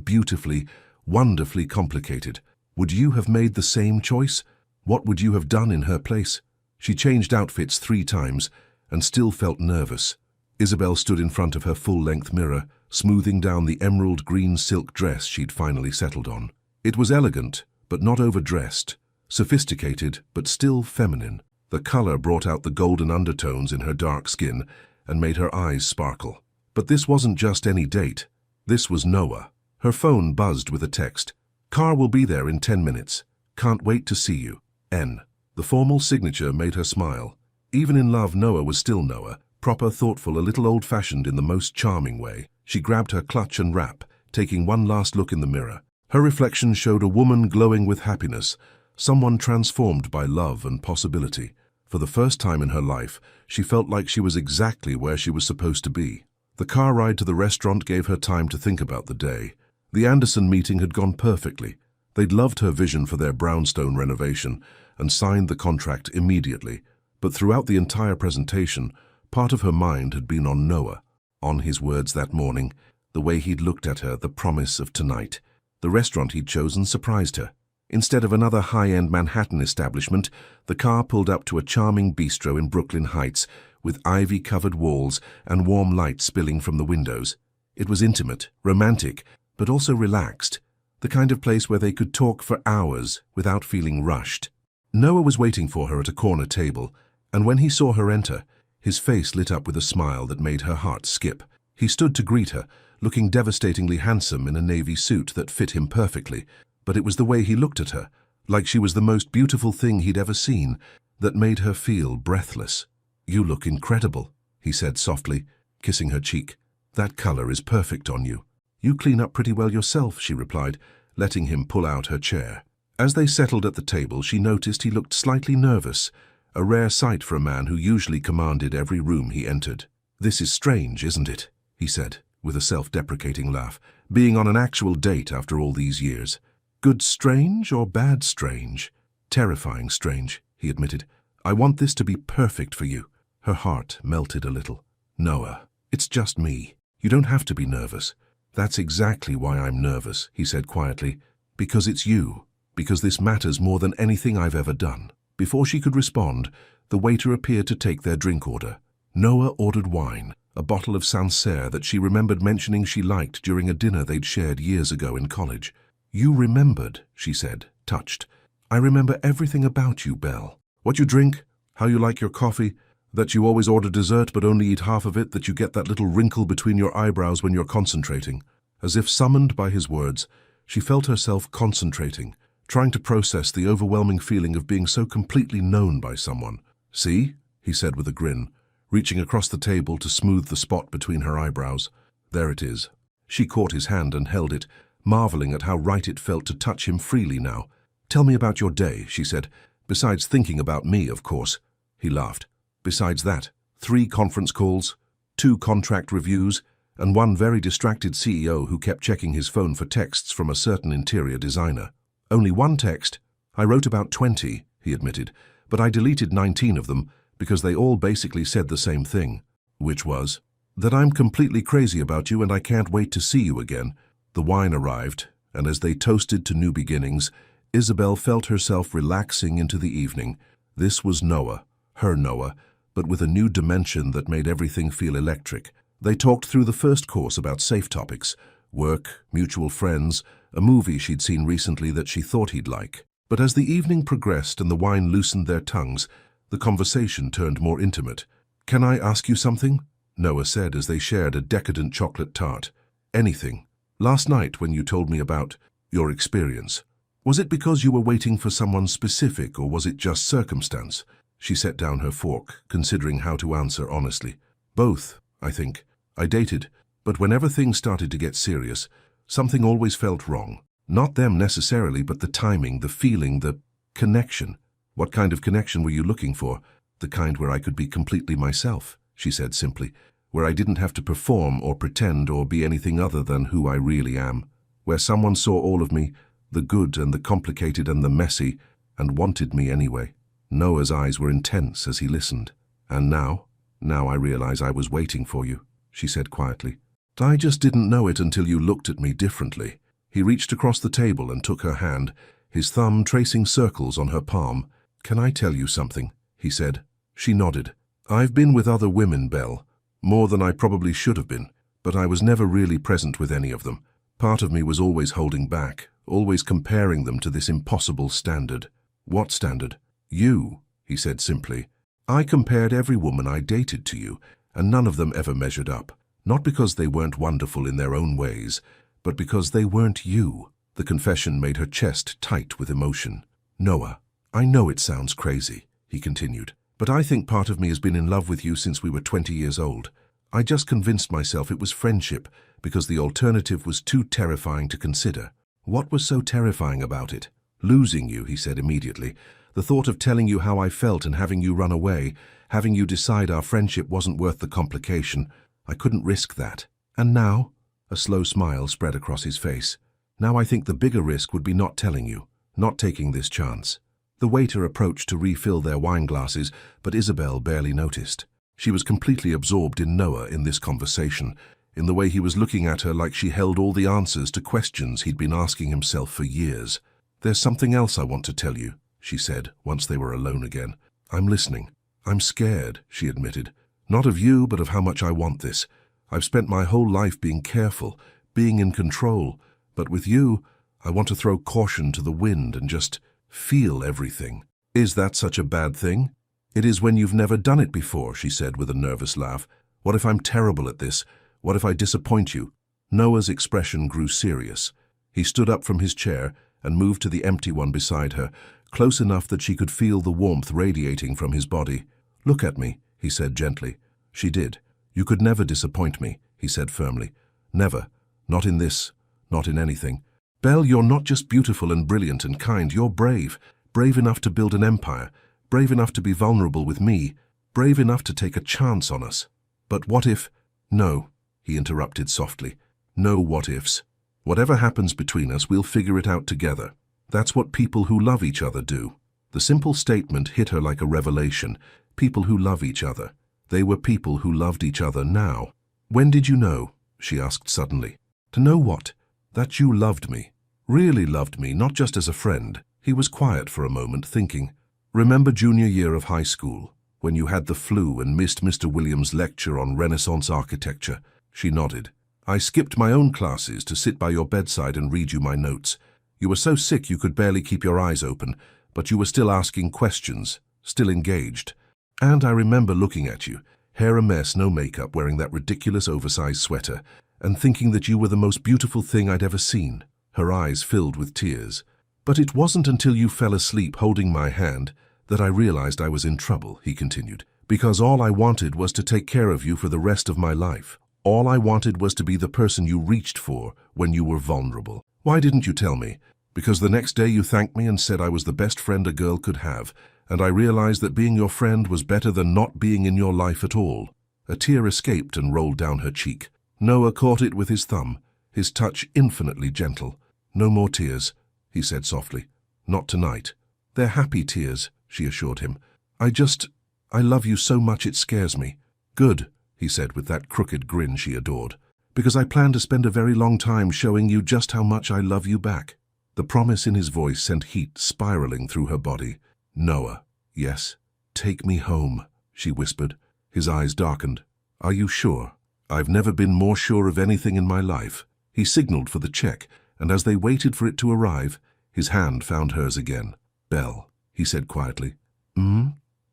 beautifully, wonderfully complicated. Would you have made the same choice? What would you have done in her place? She changed outfits 3 times and still felt nervous. Isabel stood in front of her full-length mirror, smoothing down the emerald green silk dress she'd finally settled on. It was elegant, but not overdressed, sophisticated, but still feminine. The color brought out the golden undertones in her dark skin and made her eyes sparkle. But this wasn't just any date. This was Noah. Her phone buzzed with a text. "Car will be there in 10 minutes. Can't wait to see you. N. The formal signature made her smile. Even in love, Noah was still Noah, proper, thoughtful, a little old-fashioned in the most charming way. She grabbed her clutch and wrap, taking one last look in the mirror. Her reflection showed a woman glowing with happiness, someone transformed by love and possibility. For the first time in her life, she felt like she was exactly where she was supposed to be. The car ride to the restaurant gave her time to think about the day. The Anderson meeting had gone perfectly. They'd loved her vision for their brownstone renovation and signed the contract immediately. But throughout the entire presentation, part of her mind had been on Noah, on his words that morning, the way he'd looked at her, the promise of tonight. The restaurant he'd chosen surprised her. Instead of another high-end Manhattan establishment, the car pulled up to a charming bistro in Brooklyn Heights with ivy-covered walls and warm light spilling from the windows. It was intimate, romantic, but also relaxed, the kind of place where they could talk for hours without feeling rushed. Noah was waiting for her at a corner table, and when he saw her enter, his face lit up with a smile that made her heart skip. He stood to greet her, looking devastatingly handsome in a navy suit that fit him perfectly, but it was the way he looked at her, like she was the most beautiful thing he'd ever seen, that made her feel breathless. "You look incredible," he said softly, kissing her cheek. "That color is perfect on you." "You clean up pretty well yourself," she replied, letting him pull out her chair. As they settled at the table, she noticed he looked slightly nervous, a rare sight for a man who usually commanded every room he entered. "This is strange, isn't it?" he said, with a self-deprecating laugh, "being on an actual date after all these years. Good strange or bad strange?" "Terrifying strange," he admitted. "I want this to be perfect for you." Her heart melted a little. "Noah, it's just me. You don't have to be nervous." "That's exactly why I'm nervous," he said quietly. "Because it's you. Because this matters more than anything I've ever done." Before she could respond, the waiter appeared to take their drink order. Noah ordered wine, a bottle of Sancerre that she remembered mentioning she liked during a dinner they'd shared years ago in college. "You remembered," she said, touched. "I remember everything about you, Belle. What you drink, how you like your coffee, that you always order dessert but only eat half of it, that you get that little wrinkle between your eyebrows when you're concentrating." As if summoned by his words, she felt herself concentrating, trying to process the overwhelming feeling of being so completely known by someone. "See?" he said with a grin, reaching across the table to smooth the spot between her eyebrows. "There it is." She caught his hand and held it, marveling at how right it felt to touch him freely now. "Tell me about your day," she said. "Besides thinking about me, of course." He laughed. "Besides that, 3 conference calls, 2 contract reviews, and 1 very distracted CEO who kept checking his phone for texts from a certain interior designer." "Only 1 text? I wrote about 20, he admitted, "but I deleted 19 of them because they all basically said the same thing." "Which was?" "That I'm completely crazy about you and I can't wait to see you again." The wine arrived, and as they toasted to new beginnings, Isabel felt herself relaxing into the evening. This was Noah, her Noah, but with a new dimension that made everything feel electric. They talked through the first course about safe topics, work, mutual friends, a movie she'd seen recently that she thought he'd like. But as the evening progressed and the wine loosened their tongues, the conversation turned more intimate. "Can I ask you something?" Noah said as they shared a decadent chocolate tart. "Anything. Last night when you told me about your experience, was it because you were waiting for someone specific or was it just circumstance?" She set down her fork, considering how to answer honestly. "Both, I think. I dated, but whenever things started to get serious, something always felt wrong. Not them necessarily, but the timing, the feeling, the connection." "What kind of connection were you looking for?" "The kind where I could be completely myself," she said simply. "Where I didn't have to perform or pretend or be anything other than who I really am. Where someone saw all of me, the good and the complicated and the messy, and wanted me anyway." Noah's eyes were intense as he listened. "And now I realize I was waiting for you," she said quietly. "I just didn't know it until you looked at me differently." He reached across the table and took her hand, his thumb tracing circles on her palm. "Can I tell you something?" he said. She nodded. "I've been with other women, Belle, more than I probably should have been, but I was never really present with any of them. Part of me was always holding back, always comparing them to this impossible standard." "What standard?" "You," he said simply. "I compared every woman I dated to you, and none of them ever measured up. Not because they weren't wonderful in their own ways, but because they weren't you." The confession made her chest tight with emotion. Noah, I know it sounds crazy, he continued, but I think part of me has been in love with you since we were 20 years old. I just convinced myself it was friendship because the alternative was too terrifying to consider. What was so terrifying about it? Losing you, he said immediately. The thought of telling you how I felt and having you run away, having you decide our friendship wasn't worth the complication. I couldn't risk that. And now? A slow smile spread across his face. Now I think the bigger risk would be not telling you, not taking this chance. The waiter approached to refill their wine glasses, but Isabel barely noticed. She was completely absorbed in Noah in this conversation, in the way he was looking at her like she held all the answers to questions he'd been asking himself for years. There's something else I want to tell you, she said, once they were alone again. I'm listening. I'm scared, she admitted. Not of you, but of how much I want this. I've spent my whole life being careful, being in control, but with you, I want to throw caution to the wind and just feel everything. Is that such a bad thing? It is when you've never done it before, she said with a nervous laugh. What if I'm terrible at this? What if I disappoint you? Noah's expression grew serious. He stood up from his chair and moved to the empty one beside her, close enough that she could feel the warmth radiating from his body. Look at me, he said gently. She did. You could never disappoint me, he said firmly. Never. Not in this. Not in anything. Belle, you're not just beautiful and brilliant and kind, you're brave. Brave enough to build an empire. Brave enough to be vulnerable with me. Brave enough to take a chance on us. But what if... No, he interrupted softly. No what-ifs. Whatever happens between us, we'll figure it out together. That's what people who love each other do. The simple statement hit her like a revelation. People who love each other. They were people who loved each other now. When did you know? She asked suddenly. To know what? That you loved me. Really loved me, not just as a friend. He was quiet for a moment, thinking. Remember junior year of high school, when you had the flu and missed Mr. Williams' lecture on Renaissance architecture? She nodded. I skipped my own classes to sit by your bedside and read you my notes. You were so sick you could barely keep your eyes open, but you were still asking questions, still engaged. And I remember looking at you, hair a mess, no makeup, wearing that ridiculous oversized sweater, and thinking that you were the most beautiful thing I'd ever seen. Her eyes filled with tears. But it wasn't until you fell asleep holding my hand that I realized I was in trouble, he continued, because all I wanted was to take care of you for the rest of my life. All I wanted was to be the person you reached for when you were vulnerable. Why didn't you tell me? Because the next day you thanked me and said I was the best friend a girl could have, and I realized that being your friend was better than not being in your life at all. A tear escaped and rolled down her cheek. Noah caught it with his thumb, his touch infinitely gentle. No more tears, he said softly. Not tonight. They're happy tears, she assured him. I love you so much it scares me. Good, he said with that crooked grin she adored, because I plan to spend a very long time showing you just how much I love you back. The promise in his voice sent heat spiraling through her body. Noah, yes, take me home, she whispered. His eyes darkened. Are you sure? I've never been more sure of anything in my life. He signaled for the check, and as they waited for it to arrive, his hand found hers again. Belle, he said quietly.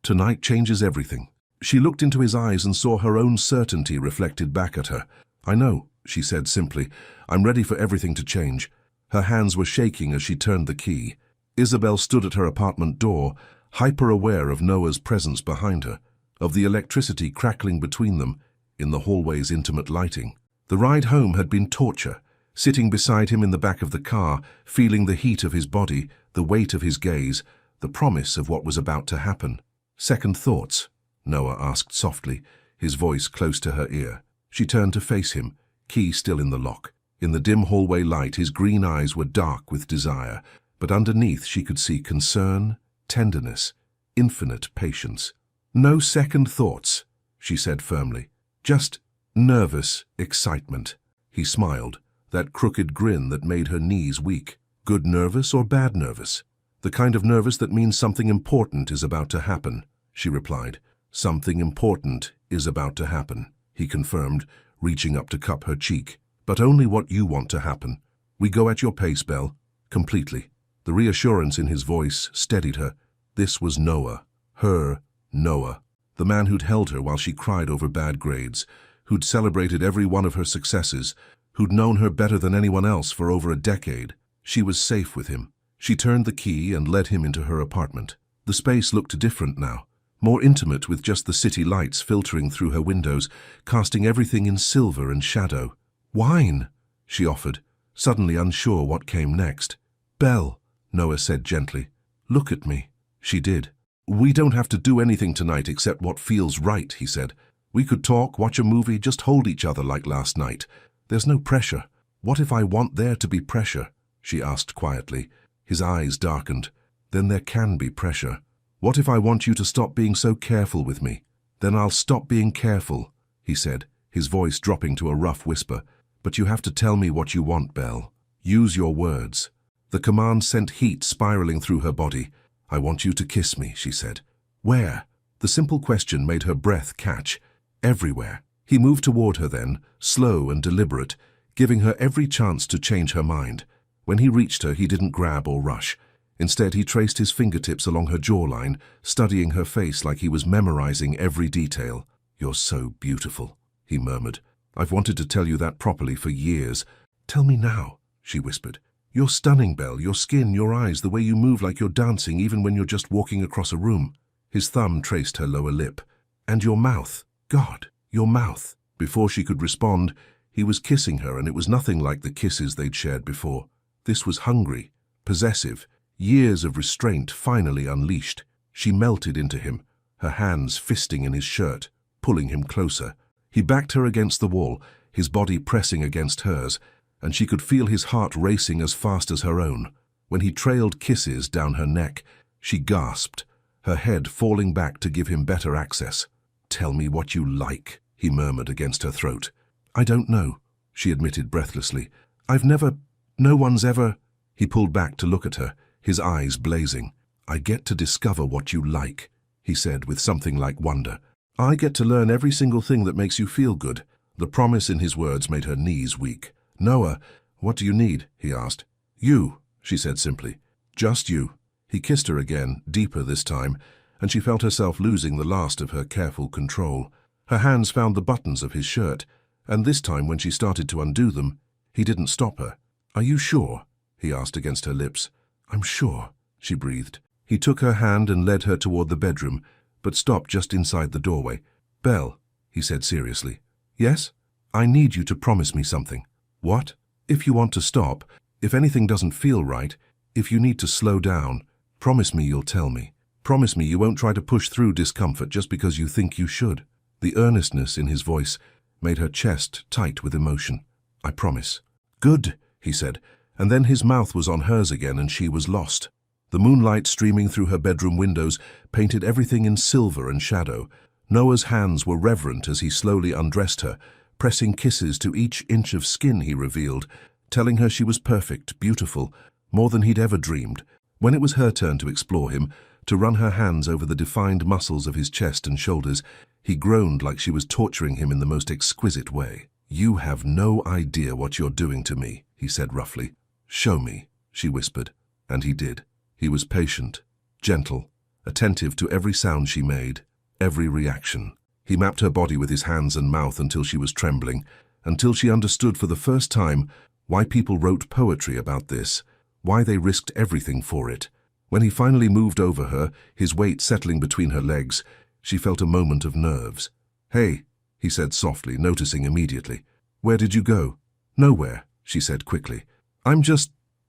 Tonight changes everything. She looked into his eyes and saw her own certainty reflected back at her. I know, she said simply. I'm ready for everything to change. Her hands were shaking as she turned the key. Isabel stood at her apartment door, hyper-aware of Noah's presence behind her, of the electricity crackling between them in the hallway's intimate lighting. The ride home had been torture, sitting beside him in the back of the car, feeling the heat of his body, the weight of his gaze, the promise of what was about to happen. Second thoughts? Noah asked softly, his voice close to her ear. She turned to face him, key still in the lock. In the dim hallway light, his green eyes were dark with desire, but underneath she could see concern, tenderness, infinite patience. No second thoughts, she said firmly. Just nervous excitement. He smiled, that crooked grin that made her knees weak. Good nervous or bad nervous? The kind of nervous that means something important is about to happen, she replied. Something important is about to happen, he confirmed, reaching up to cup her cheek. But only what you want to happen. We go at your pace, Belle. Completely. The reassurance in his voice steadied her. This was Noah. Her Noah. The man who'd held her while she cried over bad grades, who'd celebrated every one of her successes, who'd known her better than anyone else for over a decade. She was safe with him. She turned the key and led him into her apartment. The space looked different now, more intimate with just the city lights filtering through her windows, casting everything in silver and shadow. "Wine," she offered, suddenly unsure what came next. "Belle," Noah said gently, "look at me." She did. "We don't have to do anything tonight except what feels right," he said. "We could talk, watch a movie, just hold each other like last night. There's no pressure." "What if I want there to be pressure?" she asked quietly. His eyes darkened. "Then there can be pressure. What if I want you to stop being so careful with me?" "Then I'll stop being careful," he said, his voice dropping to a rough whisper. "But you have to tell me what you want, Belle. Use your words." The command sent heat spiraling through her body. "I want you to kiss me," she said. "Where?" The simple question made her breath catch. "Everywhere." He moved toward her then, slow and deliberate, giving her every chance to change her mind. When he reached her, he didn't grab or rush. Instead, he traced his fingertips along her jawline, studying her face like he was memorizing every detail. "You're so beautiful," he murmured. "I've wanted to tell you that properly for years." "Tell me now," she whispered. "You're stunning, Belle. Your skin, your eyes, the way you move like you're dancing even when you're just walking across a room." His thumb traced her lower lip. "And your mouth. God, your mouth." Before she could respond, he was kissing her, and it was nothing like the kisses they'd shared before. This was hungry, possessive, years of restraint finally unleashed. She melted into him, her hands fisting in his shirt, pulling him closer. He backed her against the wall, his body pressing against hers, and she could feel his heart racing as fast as her own. When he trailed kisses down her neck, she gasped, her head falling back to give him better access. "Tell me what you like," he murmured against her throat. "I don't know," she admitted breathlessly. No one's ever." He pulled back to look at her, his eyes blazing. "I get to discover what you like," he said with something like wonder. "I get to learn every single thing that makes you feel good." The promise in his words made her knees weak. "Noah, what do you need?" he asked. "You," she said simply. "Just you." He kissed her again, deeper this time, and she felt herself losing the last of her careful control. Her hands found the buttons of his shirt, and this time when she started to undo them, he didn't stop her. "Are you sure?" he asked against her lips. "I'm sure," she breathed. He took her hand and led her toward the bedroom, but stopped just inside the doorway. "Belle," he said seriously. "Yes? I need you to promise me something." "What?" "If you want to stop, if anything doesn't feel right, if you need to slow down, promise me you'll tell me. Promise me you won't try to push through discomfort just because you think you should." The earnestness in his voice made her chest tight with emotion. "I promise." "Good," he said, and then his mouth was on hers again and she was lost. The moonlight streaming through her bedroom windows painted everything in silver and shadow. Noah's hands were reverent as he slowly undressed her, pressing kisses to each inch of skin he revealed, telling her she was perfect, beautiful, more than he'd ever dreamed. When it was her turn to explore him, to run her hands over the defined muscles of his chest and shoulders, he groaned like she was torturing him in the most exquisite way. "You have no idea what you're doing to me," he said roughly. "Show me," she whispered, and he did. He was patient, gentle, attentive to every sound she made, every reaction. He mapped her body with his hands and mouth until she was trembling, until she understood for the first time why people wrote poetry about this, why they risked everything for it. When he finally moved over her, his weight settling between her legs, she felt a moment of nerves. "Hey," he said softly, noticing immediately. "Where did you go?" "Nowhere," she said quickly.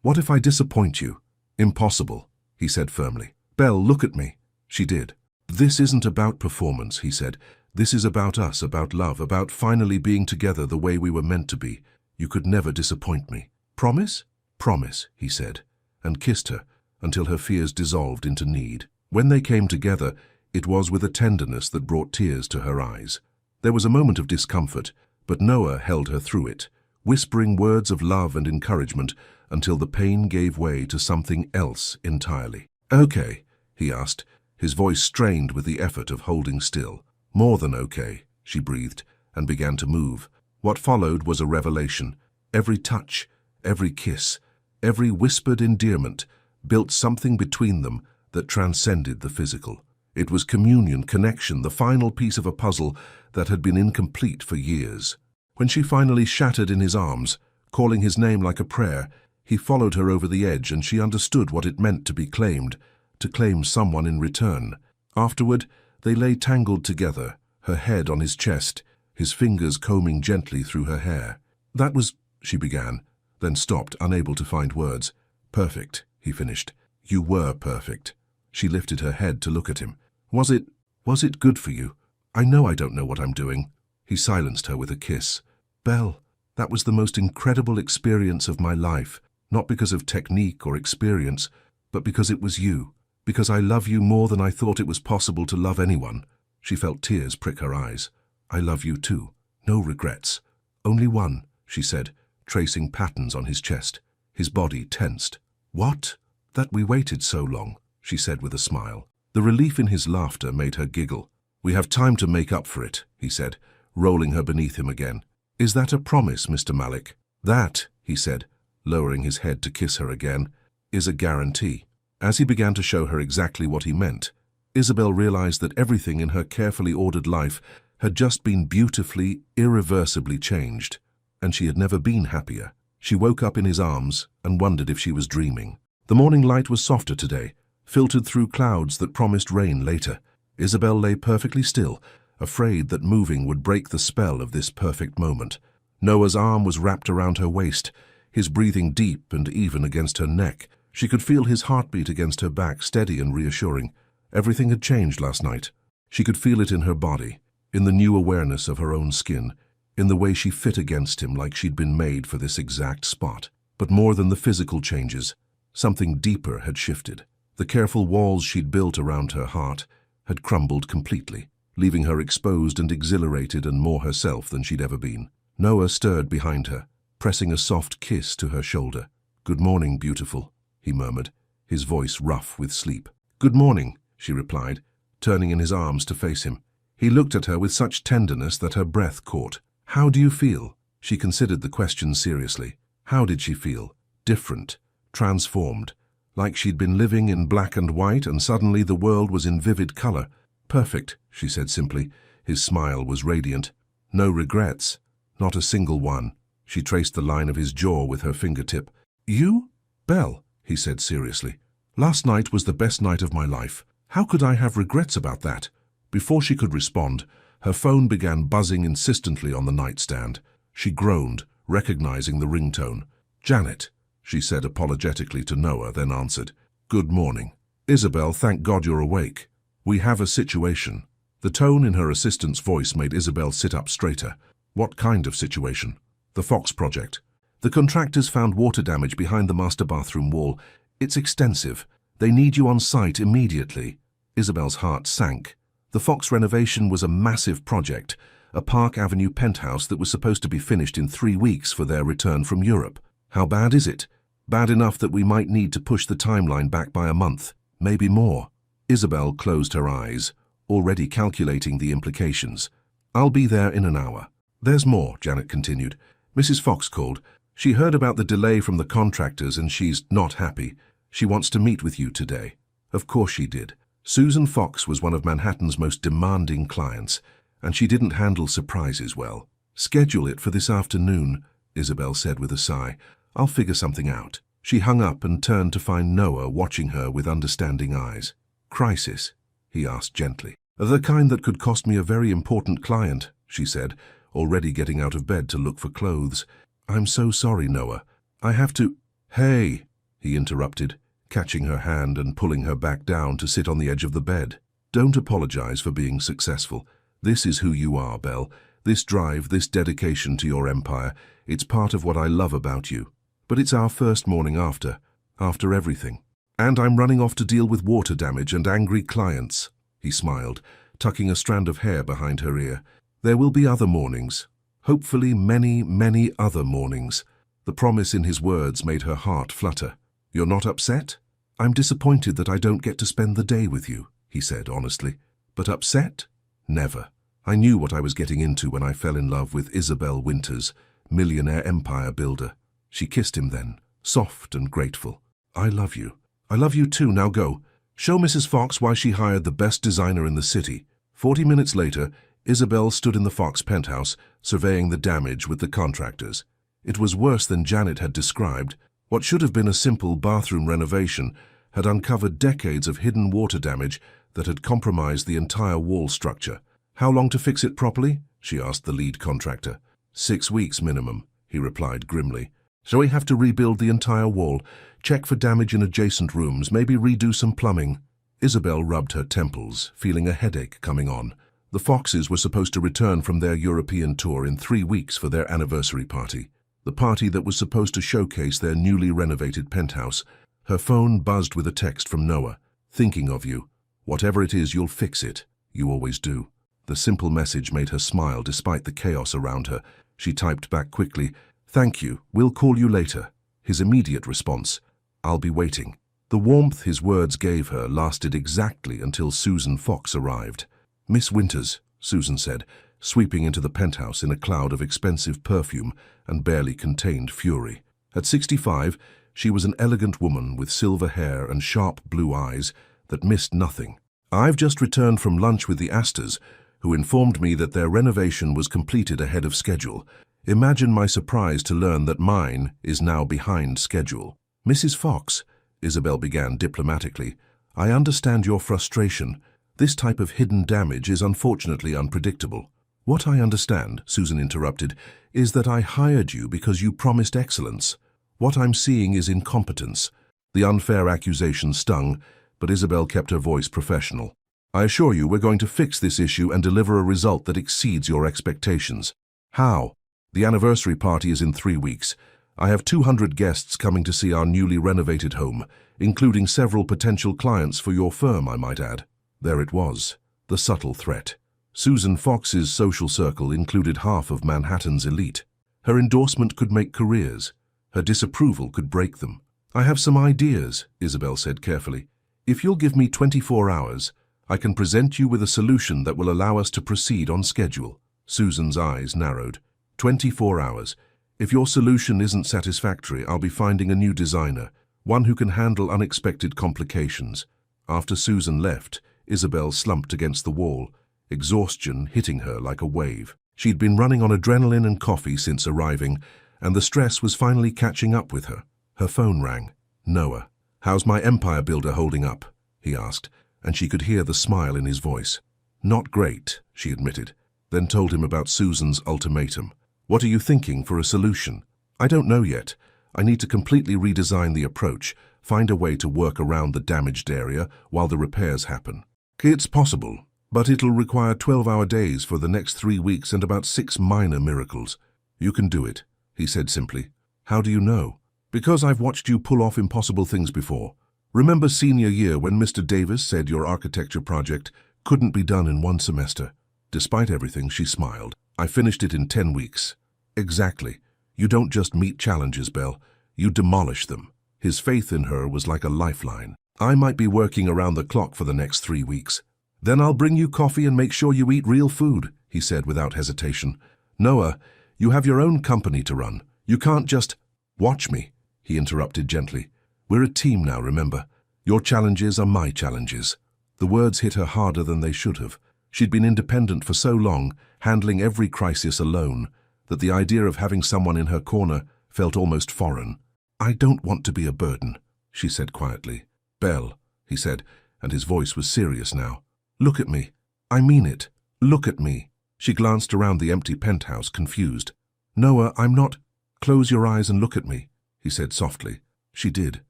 What if I disappoint you?" "Impossible," he said firmly. "Belle, look at me." She did. "This isn't about performance," he said. "This is about us, about love, about finally being together the way we were meant to be. You could never disappoint me. Promise?" "Promise," he said, and kissed her until her fears dissolved into need. When they came together, it was with a tenderness that brought tears to her eyes. There was a moment of discomfort, but Noah held her through it, whispering words of love and encouragement until the pain gave way to something else entirely. "Okay," he asked, his voice strained with the effort of holding still. "More than okay," she breathed, and began to move. What followed was a revelation. Every touch, every kiss, every whispered endearment built something between them that transcended the physical. It was communion, connection, the final piece of a puzzle that had been incomplete for years. When she finally shattered in his arms, calling his name like a prayer, He followed her over the edge, and she understood what it meant to be claimed, to claim someone in return. Afterward, they lay tangled together, her head on his chest, his fingers combing gently through her hair. "That was," she began, then stopped, unable to find words. "Perfect," he finished. "You were perfect." She lifted her head to look at him. Was it good for you? I know I don't know what I'm doing." He silenced her with a kiss. "Belle, that was the most incredible experience of my life, not because of technique or experience, but because it was you, because I love you more than I thought it was possible to love anyone." She felt tears prick her eyes. "I love you too. No regrets. Only one," she said, tracing patterns on his chest. His body tensed. "What? That we waited so long," she said with a smile. The relief in his laughter made her giggle. "We have time to make up for it," he said, rolling her beneath him again. "Is that a promise, Mr. Malik?" "That," he said, lowering his head to kiss her again, "is a guarantee." As he began to show her exactly what he meant, Isabel realized that everything in her carefully ordered life had just been beautifully, irreversibly changed, and she had never been happier. She woke up in his arms and wondered if she was dreaming. The morning light was softer today, filtered through clouds that promised rain later. Isabel lay perfectly still, afraid that moving would break the spell of this perfect moment. Noah's arm was wrapped around her waist, his breathing deep and even against her neck. She could feel his heartbeat against her back, steady and reassuring. Everything had changed last night. She could feel it in her body, in the new awareness of her own skin, in the way she fit against him like she'd been made for this exact spot. But more than the physical changes, something deeper had shifted. The careful walls she'd built around her heart had crumbled completely, leaving her exposed and exhilarated and more herself than she'd ever been. Noah stirred behind her, pressing a soft kiss to her shoulder. "Good morning, beautiful," he murmured, his voice rough with sleep. "Good morning," she replied, turning in his arms to face him. He looked at her with such tenderness that her breath caught. "How do you feel?" She considered the question seriously. How did she feel? Different, transformed, like she'd been living in black and white and suddenly the world was in vivid color. "Perfect," she said simply. His smile was radiant. "No regrets. Not a single one." She traced the line of his jaw with her fingertip. "You? Belle," he said seriously. "Last night was the best night of my life. How could I have regrets about that?" Before she could respond, her phone began buzzing insistently on the nightstand. She groaned, recognizing the ringtone. "Janet," she said apologetically to Noah, then answered. "Good morning." "Isabel, thank God you're awake. We have a situation." The tone in her assistant's voice made Isabel sit up straighter. "What kind of situation?" "The Fox project. The contractors found water damage behind the master bathroom wall. It's extensive. They need you on site immediately." Isabel's heart sank. The Fox renovation was a massive project, a Park Avenue penthouse that was supposed to be finished in 3 weeks for their return from Europe. "How bad is it?" "Bad enough that we might need to push the timeline back by a month, maybe more." Isabel closed her eyes, already calculating the implications. "I'll be there in an hour." "There's more," Janet continued. "Mrs. Fox called. She heard about the delay from the contractors and she's not happy. She wants to meet with you today." Of course she did. Susan Fox was one of Manhattan's most demanding clients, and she didn't handle surprises well. "Schedule it for this afternoon," Isabel said with a sigh. "I'll figure something out." She hung up and turned to find Noah watching her with understanding eyes. "Crisis?" he asked gently. "The kind that could cost me a very important client," she said, already getting out of bed to look for clothes. "I'm so sorry, Noah. I have to—" "Hey," he interrupted, catching her hand and pulling her back down to sit on the edge of the bed. "Don't apologize for being successful. This is who you are, Belle. This drive, this dedication to your empire, it's part of what I love about you. But it's our first morning after everything. And I'm running off to deal with water damage and angry clients." He smiled, tucking a strand of hair behind her ear. "There will be other mornings. Hopefully many, many other mornings." The promise in his words made her heart flutter. "You're not upset?" "I'm disappointed that I don't get to spend the day with you," he said honestly. "But upset? Never. I knew what I was getting into when I fell in love with Isabel Winters, millionaire empire builder." She kissed him then, soft and grateful. "I love you. I love you too. Now go. Show Mrs. Fox why she hired the best designer in the city." 40 minutes later, Isabel stood in the Fox penthouse, surveying the damage with the contractors. It was worse than Janet had described. What should have been a simple bathroom renovation had uncovered decades of hidden water damage that had compromised the entire wall structure. "How long to fix it properly?" she asked the lead contractor. 6 weeks minimum, he replied grimly. "So we have to rebuild the entire wall, check for damage in adjacent rooms, maybe redo some plumbing." Isabel rubbed her temples, feeling a headache coming on. The Foxes were supposed to return from their European tour in 3 weeks for their anniversary party. The party that was supposed to showcase their newly renovated penthouse. Her phone buzzed with a text from Noah. "Thinking of you. Whatever it is, you'll fix it. You always do." The simple message made her smile despite the chaos around her. She typed back quickly, "Thank you, we'll call you later." His immediate response, "I'll be waiting." The warmth his words gave her lasted exactly until Susan Fox arrived. "Miss Winters," Susan said, sweeping into the penthouse in a cloud of expensive perfume and barely contained fury. At 65, she was an elegant woman with silver hair and sharp blue eyes that missed nothing. "I've just returned from lunch with the Astors, who informed me that their renovation was completed ahead of schedule. Imagine my surprise to learn that mine is now behind schedule." "Mrs. Fox," Isabel began diplomatically, "I understand your frustration. This type of hidden damage is unfortunately unpredictable." "What I understand," Susan interrupted, "is that I hired you because you promised excellence. What I'm seeing is incompetence." The unfair accusation stung, but Isabel kept her voice professional. "I assure you we're going to fix this issue and deliver a result that exceeds your expectations." "How?" "The anniversary party is in 3 weeks. I have 200 guests coming to see our newly renovated home, including several potential clients for your firm, I might add." There it was, the subtle threat. Susan Fox's social circle included half of Manhattan's elite. Her endorsement could make careers. Her disapproval could break them. "I have some ideas," Isabel said carefully. "If you'll give me 24 hours, I can present you with a solution that will allow us to proceed on schedule." Susan's eyes narrowed. 24 hours. If your solution isn't satisfactory, I'll be finding a new designer, one who can handle unexpected complications." After Susan left, Isabel slumped against the wall, exhaustion hitting her like a wave. She'd been running on adrenaline and coffee since arriving, and the stress was finally catching up with her. Her phone rang. "Noah, how's my empire builder holding up?" he asked, and she could hear the smile in his voice. "Not great," she admitted, then told him about Susan's ultimatum. "What are you thinking for a solution?" "I don't know yet. I need to completely redesign the approach, find a way to work around the damaged area while the repairs happen." "It's possible, but it'll require 12-hour days for the next 3 weeks and about 6 minor miracles." "You can do it," he said simply. "How do you know?" "Because I've watched you pull off impossible things before. Remember senior year when Mr. Davis said your architecture project couldn't be done in 1 semester? Despite everything, she smiled. "I finished it in 10 weeks. "Exactly. You don't just meet challenges, Belle. You demolish them." His faith in her was like a lifeline. "I might be working around the clock for the next 3 weeks. Then I'll bring you coffee and make sure you eat real food," he said without hesitation. "Noah, you have your own company to run. You can't just—" "Watch me," he interrupted gently. "We're a team now, remember. Your challenges are my challenges." The words hit her harder than they should have. She'd been independent for so long, handling every crisis alone, that the idea of having someone in her corner felt almost foreign. "I don't want to be a burden," she said quietly. "Belle," he said, and his voice was serious now. "Look at me. I mean it. Look at me." She glanced around the empty penthouse, confused. "Noah, I'm not—" "Close your eyes and look at me," he said softly. She did,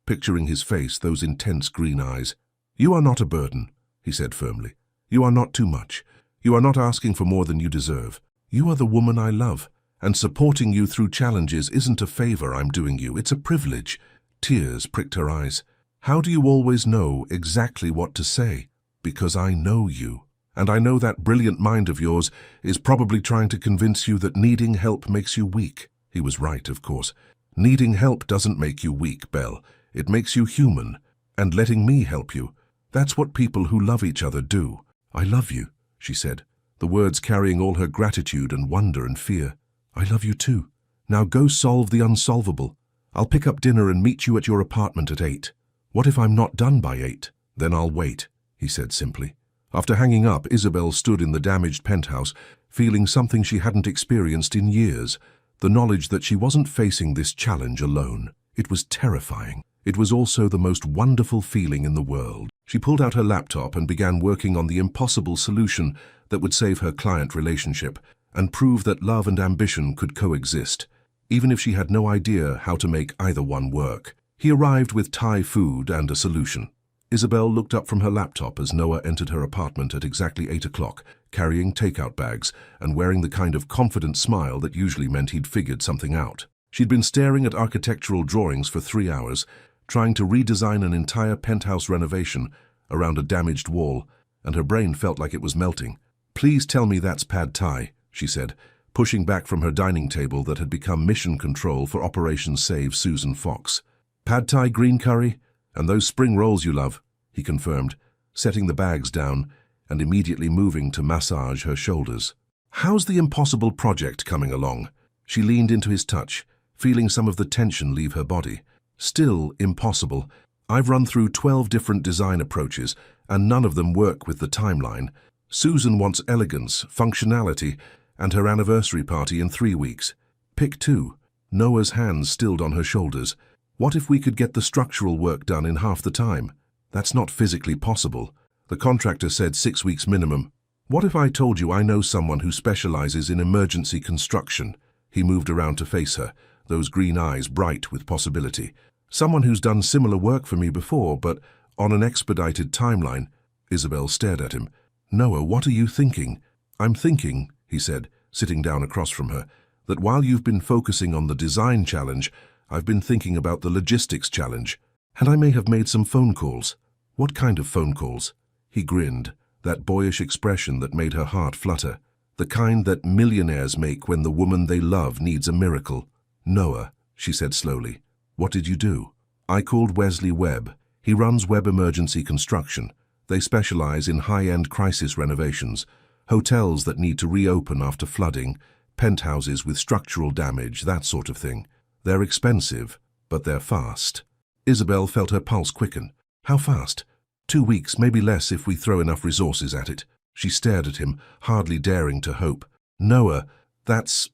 picturing his face, those intense green eyes. "You are not a burden," he said firmly. "You are not too much. You are not asking for more than you deserve. You are the woman I love, and supporting you through challenges isn't a favor I'm doing you, it's a privilege." Tears pricked her eyes. "How do you always know exactly what to say?" "Because I know you. And I know that brilliant mind of yours is probably trying to convince you that needing help makes you weak." He was right, of course. "Needing help doesn't make you weak, Belle. It makes you human. And letting me help you, that's what people who love each other do." "I love you," she said, the words carrying all her gratitude and wonder and fear. "I love you too. Now go solve the unsolvable. I'll pick up dinner and meet you at your apartment at 8. "What if I'm not done by 8? "Then I'll wait," he said simply. After hanging up, Isabel stood in the damaged penthouse, feeling something she hadn't experienced in years, the knowledge that she wasn't facing this challenge alone. It was terrifying. It was also the most wonderful feeling in the world. She pulled out her laptop and began working on the impossible solution that would save her client relationship and prove that love and ambition could coexist, even if she had no idea how to make either one work. He arrived with Thai food and a solution. Isabel looked up from her laptop as Noah entered her apartment at exactly 8 o'clock, carrying takeout bags and wearing the kind of confident smile that usually meant he'd figured something out. She'd been staring at architectural drawings for 3 hours, trying to redesign an entire penthouse renovation around a damaged wall, and her brain felt like it was melting. "Please tell me that's pad thai," she said, pushing back from her dining table that had become mission control for Operation Save Susan Fox. "Pad thai green curry? And those spring rolls you love," he confirmed, setting the bags down and immediately moving to massage her shoulders. "How's the impossible project coming along?" She leaned into his touch, feeling some of the tension leave her body. "Still impossible. I've run through 12 different design approaches, and none of them work with the timeline. Susan wants elegance, functionality, and her anniversary party in 3 weeks. Pick 2. Noah's hands stilled on her shoulders. "What if we could get the structural work done in half the time?" "That's not physically possible. The contractor said 6 weeks minimum." "What if I told you I know someone who specializes in emergency construction?" He moved around to face her, those green eyes bright with possibility. "Someone who's done similar work for me before, but on an expedited timeline." Isabel stared at him. "Noah, what are you thinking?" "I'm thinking," he said, sitting down across from her, "that while you've been focusing on the design challenge, I've been thinking about the logistics challenge. And I may have made some phone calls." "What kind of phone calls?" He grinned, that boyish expression that made her heart flutter. "The kind that millionaires make when the woman they love needs a miracle." "Noah," she said slowly, "what did you do?" "I called Wesley Webb. He runs Webb Emergency Construction. They specialize in high-end crisis renovations, hotels that need to reopen after flooding, penthouses with structural damage, that sort of thing. They're expensive, but they're fast." Isabel felt her pulse quicken. "How fast?" 2 weeks, maybe less if we throw enough resources at it." She stared at him, hardly daring to hope. "Noah, that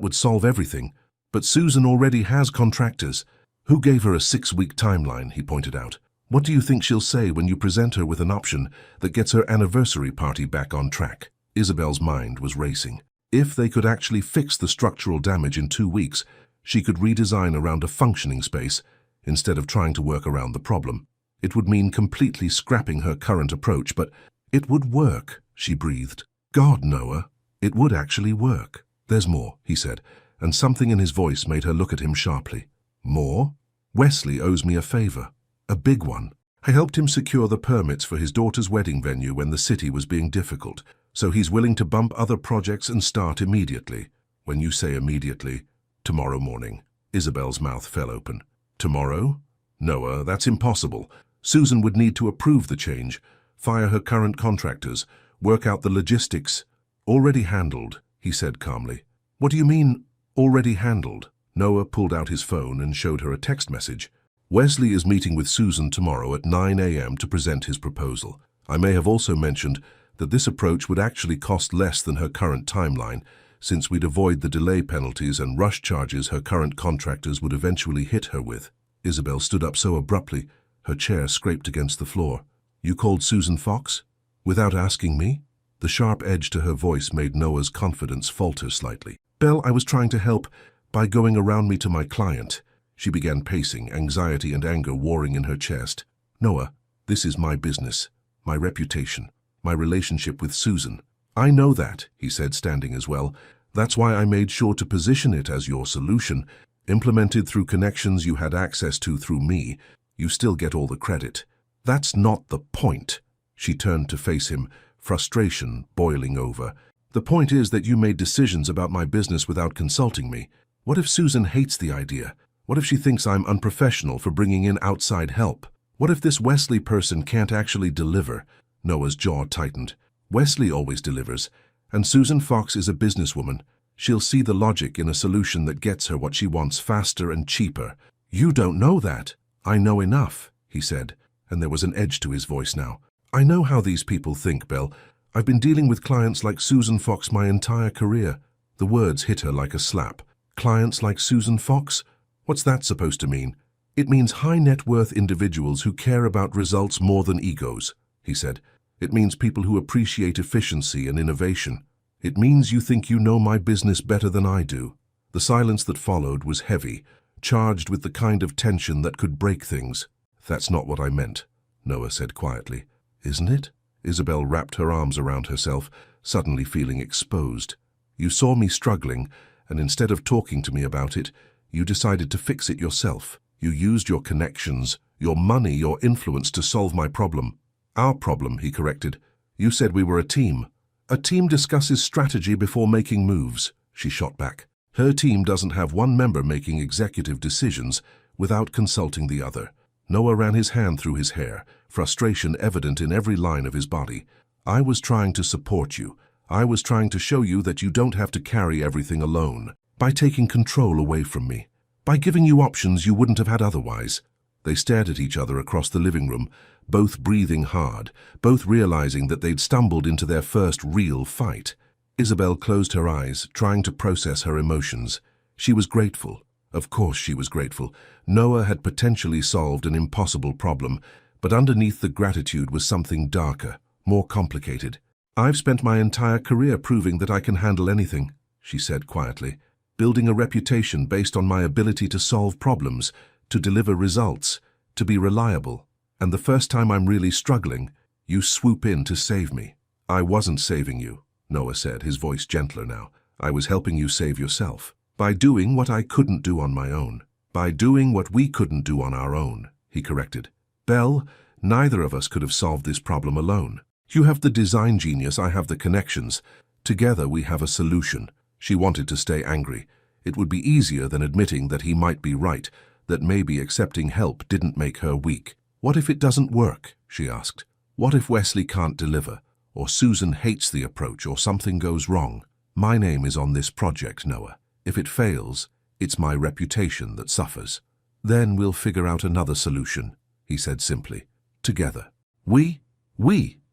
would solve everything. But Susan already has contractors." "Who gave her a 6-week timeline?" he pointed out. "What do you think she'll say when you present her with an option that gets her anniversary party back on track?" Isabel's mind was racing. If they could actually fix the structural damage in 2 weeks, she could redesign around a functioning space instead of trying to work around the problem. It would mean completely scrapping her current approach, but it would work, she breathed. "God, Noah, it would actually work." "There's more," he said, and something in his voice made her look at him sharply. "More? Wesley owes me a favor. A big one. I helped him secure the permits for his daughter's wedding venue when the city was being difficult, so he's willing to bump other projects and start immediately." "When you say immediately, tomorrow morning." Isabel's mouth fell open. "Tomorrow? Noah, that's impossible. Susan would need to approve the change, fire her current contractors, work out the logistics." "Already handled," he said calmly. "What do you mean, already handled?" Noah pulled out his phone and showed her a text message. "Wesley is meeting with Susan tomorrow at 9 a.m. to present his proposal. I may have also mentioned that this approach would actually cost less than her current timeline, since we'd avoid the delay penalties and rush charges her current contractors would eventually hit her with." Isabel stood up so abruptly, her chair scraped against the floor. "You called Susan Fox? Without asking me?" The sharp edge to her voice made Noah's confidence falter slightly. "Belle, I was trying to help by going around me to my client." She began pacing, anxiety and anger warring in her chest. "Noah, this is my business, my reputation, my relationship with Susan." "I know that," he said, standing as well. "That's why I made sure to position it as your solution, implemented through connections you had access to through me. You still get all the credit." "That's not the point." She turned to face him, frustration boiling over. "The point is that you made decisions about my business without consulting me. What if Susan hates the idea? What if she thinks I'm unprofessional for bringing in outside help? What if this Wesley person can't actually deliver?" Noah's jaw tightened. "Wesley always delivers, and Susan Fox is a businesswoman. She'll see the logic in a solution that gets her what she wants faster and cheaper." "You don't know that." "I know enough," he said, and there was an edge to his voice now. "I know how these people think, Belle. I've been dealing with clients like Susan Fox my entire career." The words hit her like a slap. "Clients like Susan Fox? What's that supposed to mean?" It means high-net-worth individuals who care about results more than egos, he said. It means people who appreciate efficiency and innovation. It means you think you know my business better than I do. The silence that followed was heavy, charged with the kind of tension that could break things. That's not what I meant, Noah said quietly. Isn't it? Isabel wrapped her arms around herself, suddenly feeling exposed. You saw me struggling, and instead of talking to me about it, you decided to fix it yourself. You used your connections, your money, your influence to solve my problem. Our problem, he corrected. You said we were a team. A team discusses strategy before making moves, she shot back. Her team doesn't have one member making executive decisions without consulting the other. Noah ran his hand through his hair, frustration evident in every line of his body. I was trying to support you. I was trying to show you that you don't have to carry everything alone. By taking control away from me. By giving you options you wouldn't have had otherwise. They stared at each other across the living room, both breathing hard, both realizing that they'd stumbled into their first real fight. Isabel closed her eyes, trying to process her emotions. She was grateful. Of course she was grateful. Noah had potentially solved an impossible problem, but underneath the gratitude was something darker, more complicated. I've spent my entire career proving that I can handle anything, she said quietly, building a reputation based on my ability to solve problems, to deliver results, to be reliable. And the first time I'm really struggling, you swoop in to save me. I wasn't saving you, Noah said, his voice gentler now. I was helping you save yourself. By doing what I couldn't do on my own. By doing what we couldn't do on our own, he corrected. Belle, neither of us could have solved this problem alone. You have the design genius, I have the connections. Together we have a solution. She wanted to stay angry. It would be easier than admitting that he might be right, that maybe accepting help didn't make her weak. What if it doesn't work, she asked. What if Wesley can't deliver, or Susan hates the approach, or something goes wrong? My name is on this project, Noah. If it fails, it's my reputation that suffers. Then we'll figure out another solution, he said simply. Together. We,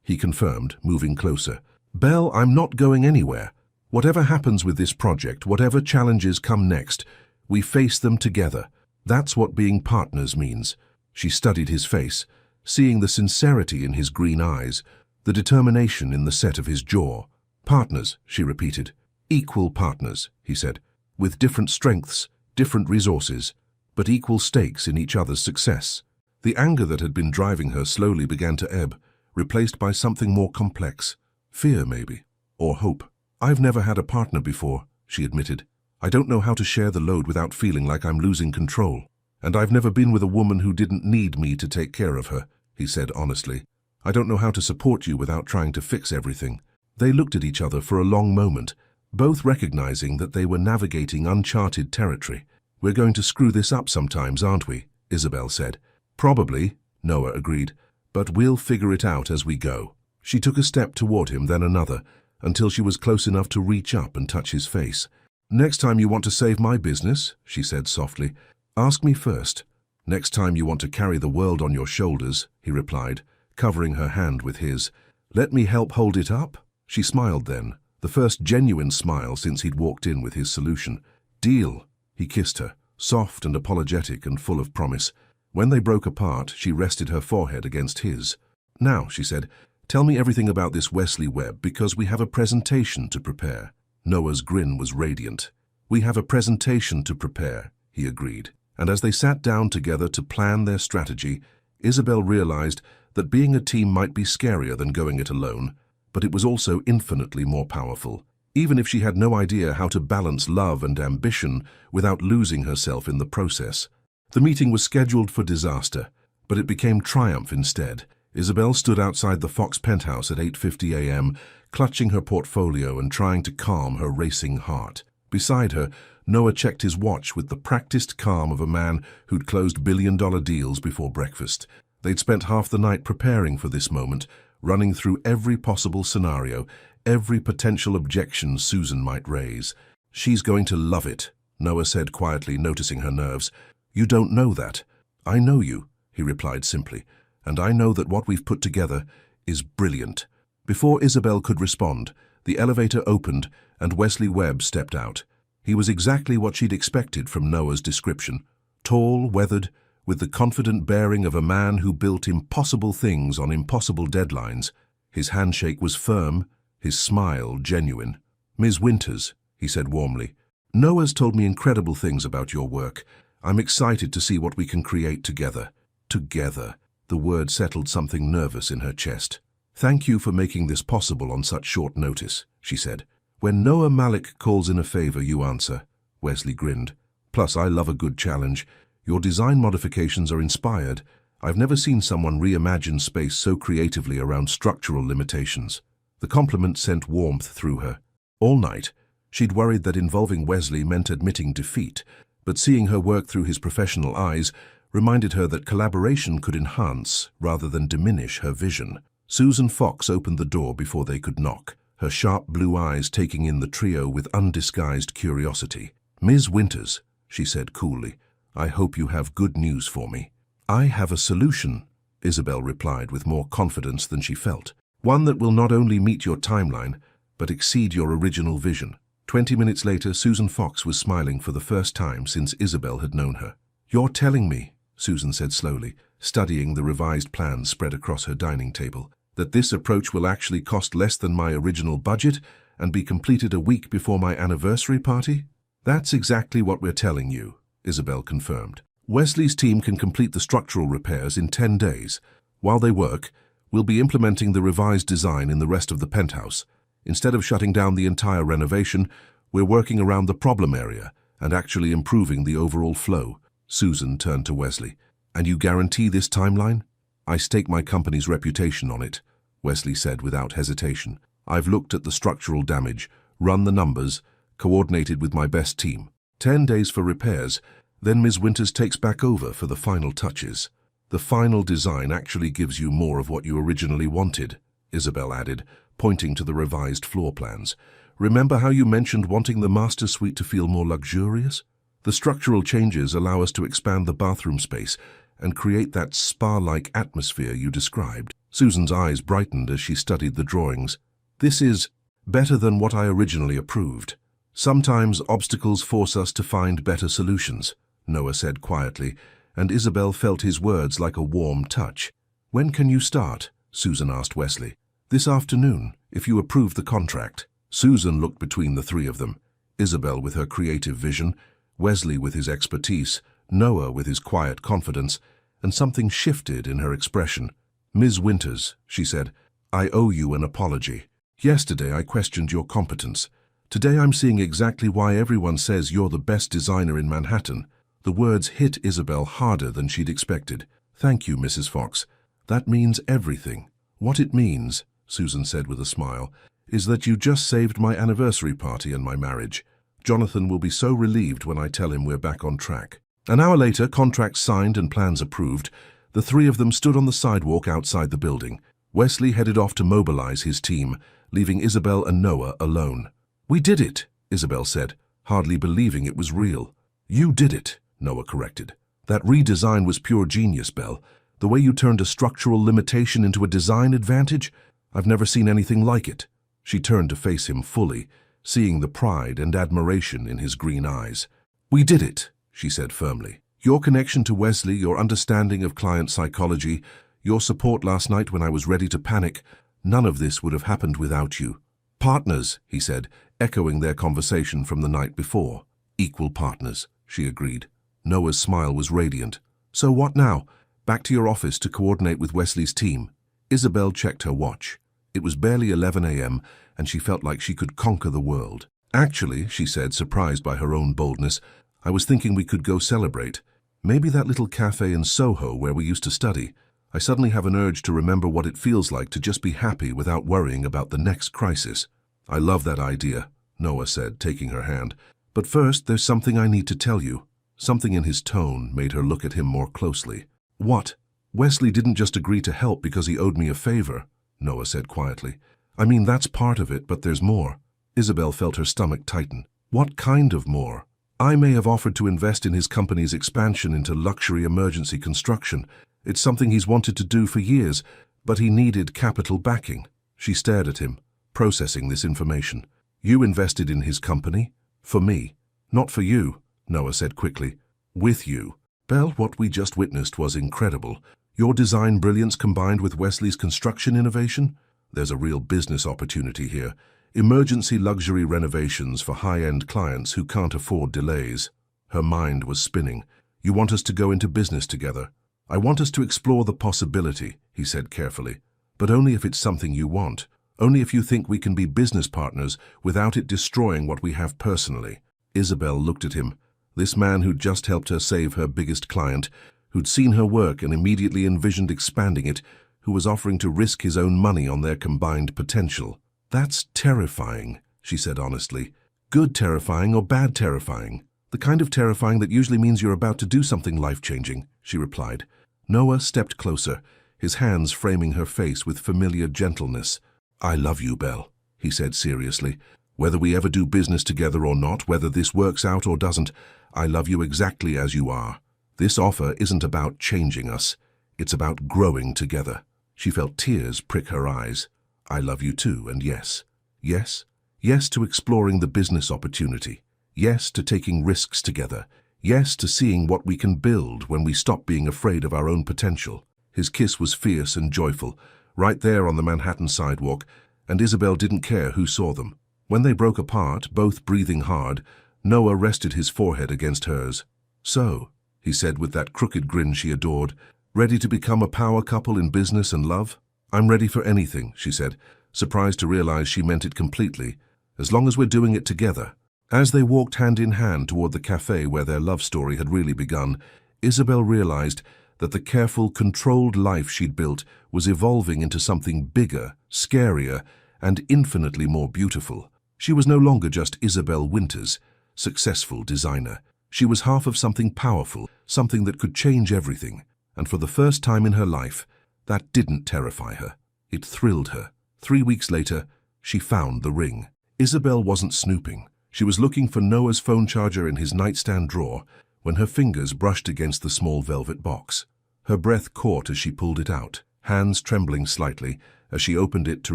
he confirmed, moving closer. Belle, I'm not going anywhere. Whatever happens with this project, whatever challenges come next, we face them together. That's what being partners means. She studied his face, seeing the sincerity in his green eyes, the determination in the set of his jaw. Partners, she repeated. Equal partners, he said, with different strengths, different resources, but equal stakes in each other's success. The anger that had been driving her slowly began to ebb, replaced by something more complex. Fear, maybe, or hope. I've never had a partner before, she admitted. I don't know how to share the load without feeling like I'm losing control. And I've never been with a woman who didn't need me to take care of her, he said honestly. I don't know how to support you without trying to fix everything. They looked at each other for a long moment, both recognizing that they were navigating uncharted territory. We're going to screw this up sometimes, aren't we? Isabel said. Probably, Noah agreed, but we'll figure it out as we go. She took a step toward him, then another, until she was close enough to reach up and touch his face. Next time you want to save my business, she said softly, ask me first. Next time you want to carry the world on your shoulders, he replied, covering her hand with his. Let me help hold it up? She smiled then, the first genuine smile since he'd walked in with his solution. Deal. He kissed her, soft and apologetic and full of promise. When they broke apart, she rested her forehead against his. Now, she said, tell me everything about this Wesley Webb, because we have a presentation to prepare. Noah's grin was radiant. We have a presentation to prepare, he agreed. And as they sat down together to plan their strategy, Isabel realized that being a team might be scarier than going it alone, but it was also infinitely more powerful, even if she had no idea how to balance love and ambition without losing herself in the process. The meeting was scheduled for disaster, but it became triumph instead. Isabel stood outside the Fox penthouse at 8:50 a.m., clutching her portfolio and trying to calm her racing heart. Beside her, Noah checked his watch with the practiced calm of a man who'd closed billion-dollar deals before breakfast. They'd spent half the night preparing for this moment, running through every possible scenario, every potential objection Susan might raise. She's going to love it, Noah said quietly, noticing her nerves. You don't know that. I know you, he replied simply, and I know that what we've put together is brilliant. Before Isabel could respond, the elevator opened and Wesley Webb stepped out. He was exactly what she'd expected from Noah's description. Tall, weathered, with the confident bearing of a man who built impossible things on impossible deadlines. His handshake was firm, his smile genuine. "Ms. Winters," he said warmly, "Noah's told me incredible things about your work. I'm excited to see what we can create together." Together. The word settled something nervous in her chest. "Thank you for making this possible on such short notice," she said. "When Noah Malik calls in a favor, you answer." Wesley grinned. "Plus, I love a good challenge. Your design modifications are inspired. I've never seen someone reimagine space so creatively around structural limitations." The compliment sent warmth through her. All night, she'd worried that involving Wesley meant admitting defeat, but seeing her work through his professional eyes reminded her that collaboration could enhance rather than diminish her vision. Susan Fox opened the door before they could knock, her sharp blue eyes taking in the trio with undisguised curiosity. "Ms. Winters," she said coolly, "I hope you have good news for me." "I have a solution," Isabel replied with more confidence than she felt. "One that will not only meet your timeline, but exceed your original vision." 20 minutes later, Susan Fox was smiling for the first time since Isabel had known her. "You're telling me," Susan said slowly, studying the revised plans spread across her dining table, "that this approach will actually cost less than my original budget and be completed a week before my anniversary party?" "That's exactly what we're telling you," Isabel confirmed. "Wesley's team can complete the structural repairs in 10 days. While they work, we'll be implementing the revised design in the rest of the penthouse. Instead of shutting down the entire renovation, we're working around the problem area and actually improving the overall flow." Susan turned to Wesley. "And you guarantee this timeline?" "I stake my company's reputation on it," Wesley said without hesitation. "I've looked at the structural damage, run the numbers, coordinated with my best team. 10 days for repairs, then Ms. Winters takes back over for the final touches. The final design actually gives you more of what you originally wanted," Isabel added, pointing to the revised floor plans. "Remember how you mentioned wanting the master suite to feel more luxurious? The structural changes allow us to expand the bathroom space and create that spa-like atmosphere you described." Susan's eyes brightened as she studied the drawings. "This is better than what I originally approved." "Sometimes obstacles force us to find better solutions," Noah said quietly, and Isabel felt his words like a warm touch. "When can you start?" Susan asked Wesley. "This afternoon, if you approve the contract." Susan looked between the three of them, Isabel with her creative vision, Wesley with his expertise, Noah with his quiet confidence, and something shifted in her expression. "Ms. Winters," she said, "I owe you an apology. Yesterday I questioned your competence. Today I'm seeing exactly why everyone says you're the best designer in Manhattan." The words hit Isabel harder than she'd expected. "Thank you, Mrs. Fox. That means everything." "What it means," Susan said with a smile, "is that you just saved my anniversary party and my marriage. Jonathan will be so relieved when I tell him we're back on track." An hour later, contracts signed and plans approved, the three of them stood on the sidewalk outside the building. Wesley headed off to mobilize his team, leaving Isabel and Noah alone. "We did it," Isabel said, hardly believing it was real. "You did it," Noah corrected. "That redesign was pure genius, Belle. The way you turned a structural limitation into a design advantage, I've never seen anything like it." She turned to face him fully, seeing the pride and admiration in his green eyes. "We did it," she said firmly. "Your connection to Wesley, your understanding of client psychology, your support last night when I was ready to panic, none of this would have happened without you." "Partners," he said, echoing their conversation from the night before. "Equal partners," she agreed. Noah's smile was radiant. "So what now? Back to your office to coordinate with Wesley's team." Isabel checked her watch. It was barely 11 a.m., and she felt like she could conquer the world. "Actually," she said, surprised by her own boldness, "I was thinking we could go celebrate. Maybe that little cafe in Soho where we used to study. I suddenly have an urge to remember what it feels like to just be happy without worrying about the next crisis." "I love that idea," Noah said, taking her hand. "But first, there's something I need to tell you." Something in his tone made her look at him more closely. "What?" "Wesley didn't just agree to help because he owed me a favor," Noah said quietly. "I mean, that's part of it, but there's more." Isabel felt her stomach tighten. "What kind of more?" "I may have offered to invest in his company's expansion into luxury emergency construction. It's something he's wanted to do for years, but he needed capital backing." She stared at him, processing this information. "You invested in his company? For me?" "Not for you," Noah said quickly. "With you." Belle, what we just witnessed was incredible. Your design brilliance combined with Wesley's construction innovation? There's a real business opportunity here. Emergency luxury renovations for high-end clients who can't afford delays. Her mind was spinning. You want us to go into business together? I want us to explore the possibility, he said carefully. But only if it's something you want. Only if you think we can be business partners without it destroying what we have personally. Isabel looked at him. This man who'd just helped her save her biggest client, who'd seen her work and immediately envisioned expanding it, who was offering to risk his own money on their combined potential. That's terrifying, she said honestly. Good terrifying or bad terrifying? The kind of terrifying that usually means you're about to do something life-changing, she replied. Noah stepped closer, his hands framing her face with familiar gentleness. I love you, Belle, he said seriously. Whether we ever do business together or not, whether this works out or doesn't, I love you exactly as you are. This offer isn't about changing us. It's about growing together. She felt tears prick her eyes. I love you too, and yes. Yes? Yes to exploring the business opportunity. Yes to taking risks together. Yes to seeing what we can build when we stop being afraid of our own potential. His kiss was fierce and joyful, right there on the Manhattan sidewalk, and Isabel didn't care who saw them. When they broke apart, both breathing hard, Noah rested his forehead against hers. So, he said with that crooked grin she adored, ready to become a power couple in business and love? I'm ready for anything, she said, surprised to realize she meant it completely, as long as we're doing it together. As they walked hand in hand toward the cafe where their love story had really begun, Isabel realized that the careful, controlled life she'd built was evolving into something bigger, scarier, and infinitely more beautiful. She was no longer just Isabel Winters, successful designer. She was half of something powerful, something that could change everything. And for the first time in her life, that didn't terrify her. It thrilled her. 3 weeks later, she found the ring. Isabel wasn't snooping. She was looking for Noah's phone charger in his nightstand drawer when her fingers brushed against the small velvet box. Her breath caught as she pulled it out, hands trembling slightly as she opened it to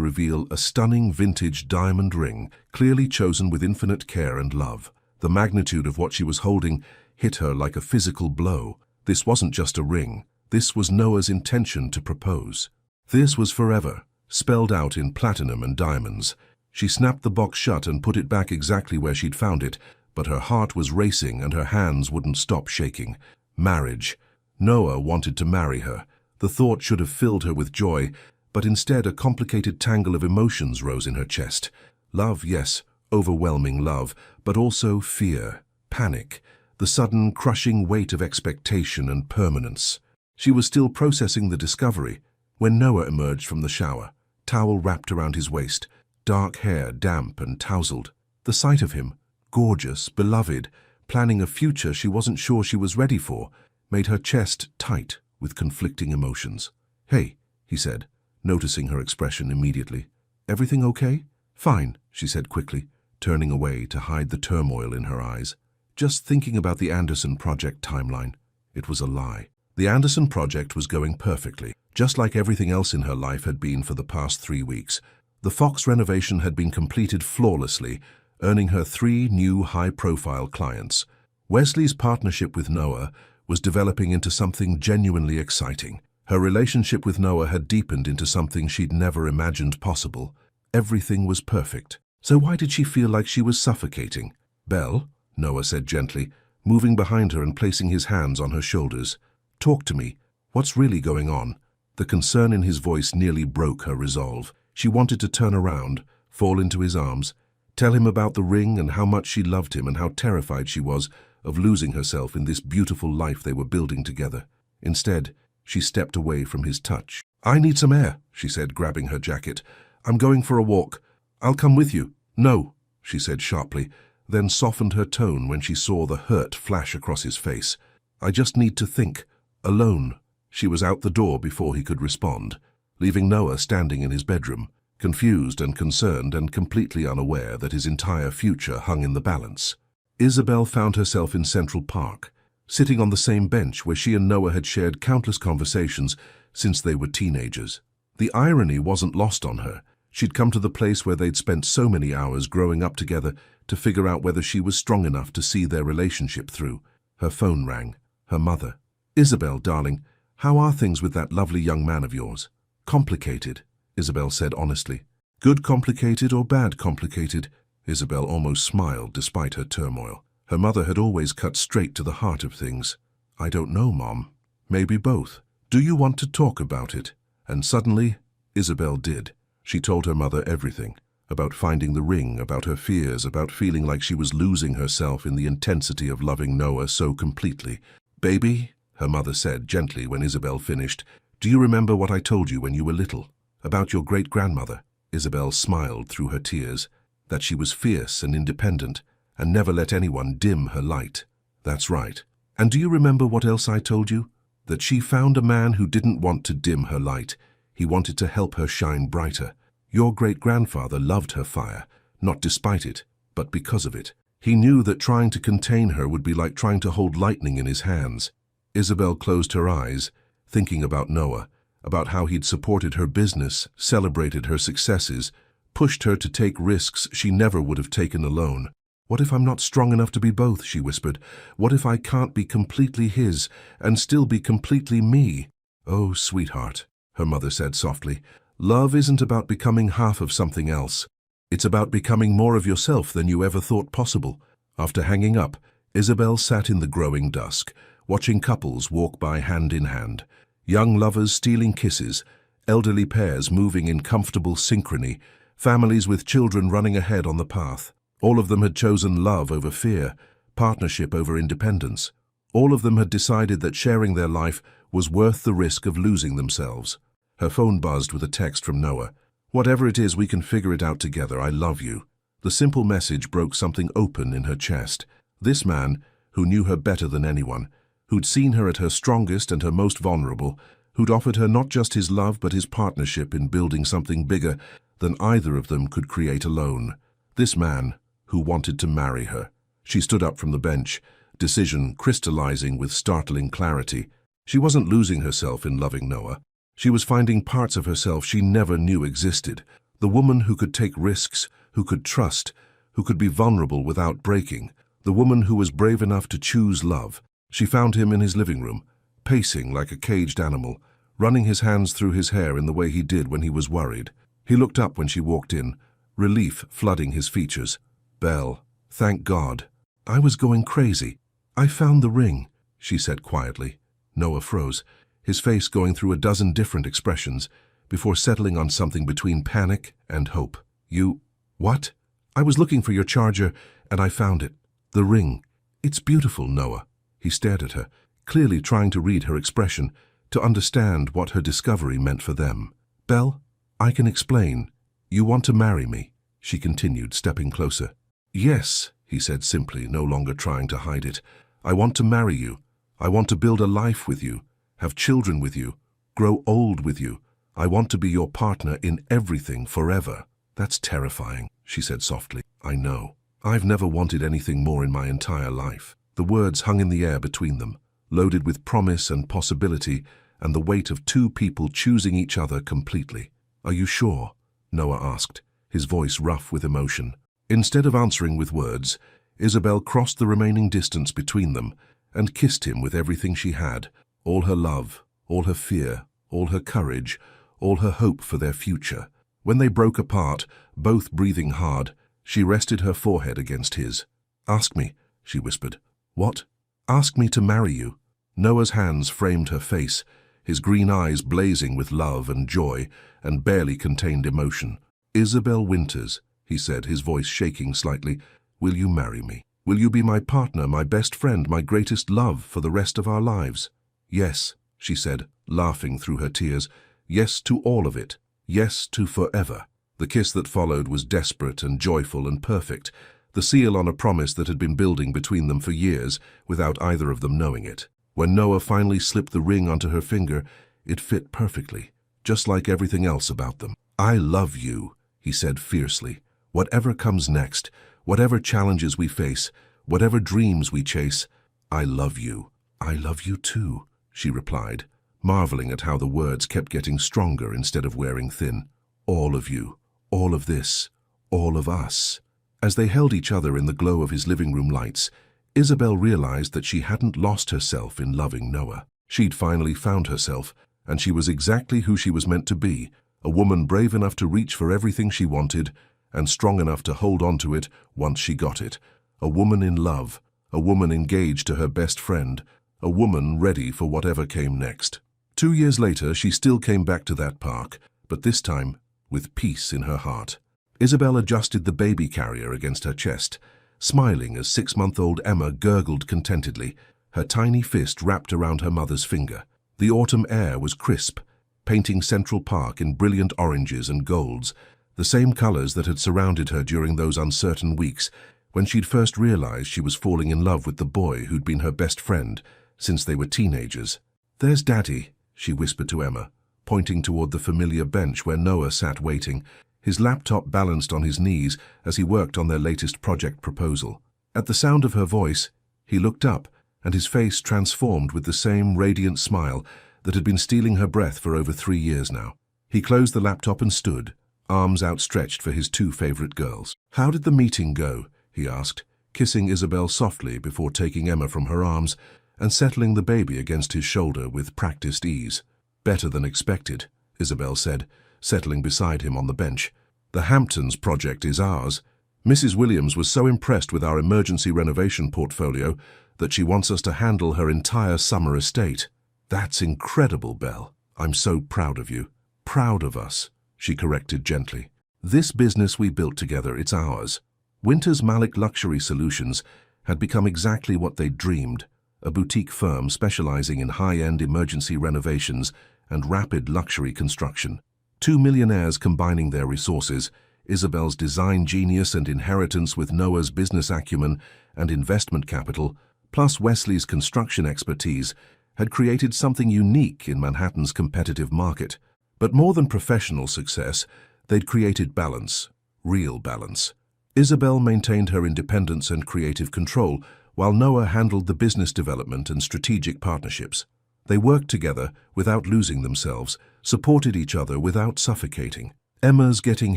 reveal a stunning vintage diamond ring, clearly chosen with infinite care and love. The magnitude of what she was holding hit her like a physical blow. This wasn't just a ring. This was Noah's intention to propose. This was forever, spelled out in platinum and diamonds. She snapped the box shut and put it back exactly where she'd found it, but her heart was racing and her hands wouldn't stop shaking. Marriage. Noah wanted to marry her. The thought should have filled her with joy, but instead a complicated tangle of emotions rose in her chest. Love, yes, overwhelming love, but also fear, panic, the sudden crushing weight of expectation and permanence. She was still processing the discovery when Noah emerged from the shower, towel wrapped around his waist, dark hair damp and tousled. The sight of him, gorgeous, beloved, planning a future she wasn't sure she was ready for, made her chest tight with conflicting emotions. Hey, he said, noticing her expression immediately. Everything okay? Fine, she said quickly, turning away to hide the turmoil in her eyes. Just thinking about the Anderson project timeline. It was a lie. The Anderson project was going perfectly, just like everything else in her life had been for the past 3 weeks. The Fox renovation had been completed flawlessly, earning her 3 new high-profile clients. Wesley's partnership with Noah was developing into something genuinely exciting. Her relationship with Noah had deepened into something she'd never imagined possible. Everything was perfect. So why did she feel like she was suffocating? Belle, Noah said gently, moving behind her and placing his hands on her shoulders. Talk to me. What's really going on? The concern in his voice nearly broke her resolve. She wanted to turn around, fall into his arms, tell him about the ring and how much she loved him and how terrified she was of losing herself in this beautiful life they were building together. Instead, she stepped away from his touch. I need some air, she said, grabbing her jacket. I'm going for a walk. I'll come with you. No, she said sharply, then softened her tone when she saw the hurt flash across his face. I just need to think. Alone. She was out the door before he could respond, leaving Noah standing in his bedroom, confused and concerned and completely unaware that his entire future hung in the balance. Isabel found herself in Central Park, sitting on the same bench where she and Noah had shared countless conversations since they were teenagers. The irony wasn't lost on her. She'd come to the place where they'd spent so many hours growing up together to figure out whether she was strong enough to see their relationship through. Her phone rang. Her mother. "Isabel, darling, how are things with that lovely young man of yours?" "Complicated," Isabel said honestly. "Good complicated or bad complicated?" Isabel almost smiled despite her turmoil. Her mother had always cut straight to the heart of things. "I don't know, Mom. Maybe both. Do you want to talk about it?" And suddenly, Isabel did. She told her mother everything. About finding the ring, about her fears, about feeling like she was losing herself in the intensity of loving Noah so completely. "Baby," her mother said gently when Isabel finished, "do you remember what I told you when you were little? About your great-grandmother?" Isabel smiled through her tears. "That she was fierce and independent, and never let anyone dim her light." "That's right. And do you remember what else I told you? That she found a man who didn't want to dim her light. He wanted to help her shine brighter. Your great-grandfather loved her fire, not despite it, but because of it. He knew that trying to contain her would be like trying to hold lightning in his hands." Isabel closed her eyes, thinking about Noah, about how he'd supported her business, celebrated her successes, pushed her to take risks she never would have taken alone. "What if I'm not strong enough to be both?" she whispered. "What if I can't be completely his and still be completely me?" "Oh, sweetheart," her mother said softly, "love isn't about becoming half of something else. It's about becoming more of yourself than you ever thought possible." After hanging up, Isabel sat in the growing dusk, watching couples walk by hand in hand, young lovers stealing kisses, elderly pairs moving in comfortable synchrony, families with children running ahead on the path. All of them had chosen love over fear, partnership over independence. All of them had decided that sharing their life was worth the risk of losing themselves. Her phone buzzed with a text from Noah. "Whatever it is, we can figure it out together. I love you." The simple message broke something open in her chest. This man, who knew her better than anyone, who'd seen her at her strongest and her most vulnerable, who'd offered her not just his love but his partnership in building something bigger than either of them could create alone. This man, who wanted to marry her. She stood up from the bench, decision crystallizing with startling clarity. She wasn't losing herself in loving Noah. She was finding parts of herself she never knew existed. The woman who could take risks, who could trust, who could be vulnerable without breaking. The woman who was brave enough to choose love. She found him in his living room, pacing like a caged animal, running his hands through his hair in the way he did when he was worried. He looked up when she walked in, relief flooding his features. "Belle, thank God. I was going crazy. I found the ring," she said quietly. Noah froze, his face going through a dozen different expressions, before settling on something between panic and hope. "You... what?" "I was looking for your charger, and I found it. The ring. It's beautiful, Noah." He stared at her, clearly trying to read her expression, to understand what her discovery meant for them. "Belle, I can explain. You want to marry me," she continued, stepping closer. "Yes," he said simply, no longer trying to hide it. "I want to marry you. I want to build a life with you, have children with you, grow old with you. I want to be your partner in everything forever." "That's terrifying," she said softly. "I know. I've never wanted anything more in my entire life." The words hung in the air between them, loaded with promise and possibility and the weight of two people choosing each other completely. "Are you sure?" Noah asked, his voice rough with emotion. Instead of answering with words, Isabel crossed the remaining distance between them and kissed him with everything she had, all her love, all her fear, all her courage, all her hope for their future. When they broke apart, both breathing hard, she rested her forehead against his. "Ask me," she whispered. "What?" "Ask me to marry you." Noah's hands framed her face, his green eyes blazing with love and joy and barely contained emotion. "Isabel Winters," he said, his voice shaking slightly, "will you marry me? Will you be my partner, my best friend, my greatest love for the rest of our lives?" "Yes," she said, laughing through her tears. "Yes to all of it. Yes to forever." The kiss that followed was desperate and joyful and perfect, the seal on a promise that had been building between them for years without either of them knowing it. When Noah finally slipped the ring onto her finger, it fit perfectly, just like everything else about them. "I love you," he said fiercely. "Whatever comes next, whatever challenges we face, whatever dreams we chase, I love you." "I love you too," she replied, marveling at how the words kept getting stronger instead of wearing thin. "All of you, all of this, all of us." As they held each other in the glow of his living room lights, Isabel realized that she hadn't lost herself in loving Noah. She'd finally found herself, and she was exactly who she was meant to be, a woman brave enough to reach for everything she wanted and strong enough to hold on to it once she got it. A woman in love, a woman engaged to her best friend, a woman ready for whatever came next. 2 years later, she still came back to that park, but this time with peace in her heart. Isabel adjusted the baby carrier against her chest, smiling as 6-month-old Emma gurgled contentedly, her tiny fist wrapped around her mother's finger. The autumn air was crisp, painting Central Park in brilliant oranges and golds, the same colors that had surrounded her during those uncertain weeks when she'd first realized she was falling in love with the boy who'd been her best friend since they were teenagers. "There's Daddy," she whispered to Emma, pointing toward the familiar bench where Noah sat waiting, his laptop balanced on his knees as he worked on their latest project proposal. At the sound of her voice, he looked up, and his face transformed with the same radiant smile that had been stealing her breath for over 3 years now. He closed the laptop and stood, arms outstretched for his 2 favorite girls. "How did the meeting go?" he asked, kissing Isabel softly before taking Emma from her arms and settling the baby against his shoulder with practiced ease. "Better than expected," Isabel said, settling beside him on the bench. "The Hamptons project is ours. Mrs. Williams was so impressed with our emergency renovation portfolio that she wants us to handle her entire summer estate." "That's incredible, Belle. I'm so proud of you." "Proud of us," she corrected gently. "This business we built together, it's ours." Winters Malik Luxury Solutions had become exactly what they'd dreamed, a boutique firm specializing in high-end emergency renovations and rapid luxury construction. 2 millionaires combining their resources, Isabel's design genius and inheritance with Noah's business acumen and investment capital, plus Wesley's construction expertise, had created something unique in Manhattan's competitive market. But more than professional success, they'd created balance, real balance. Isabel maintained her independence and creative control, while Noah handled the business development and strategic partnerships. They worked together without losing themselves, supported each other without suffocating. "Emma's getting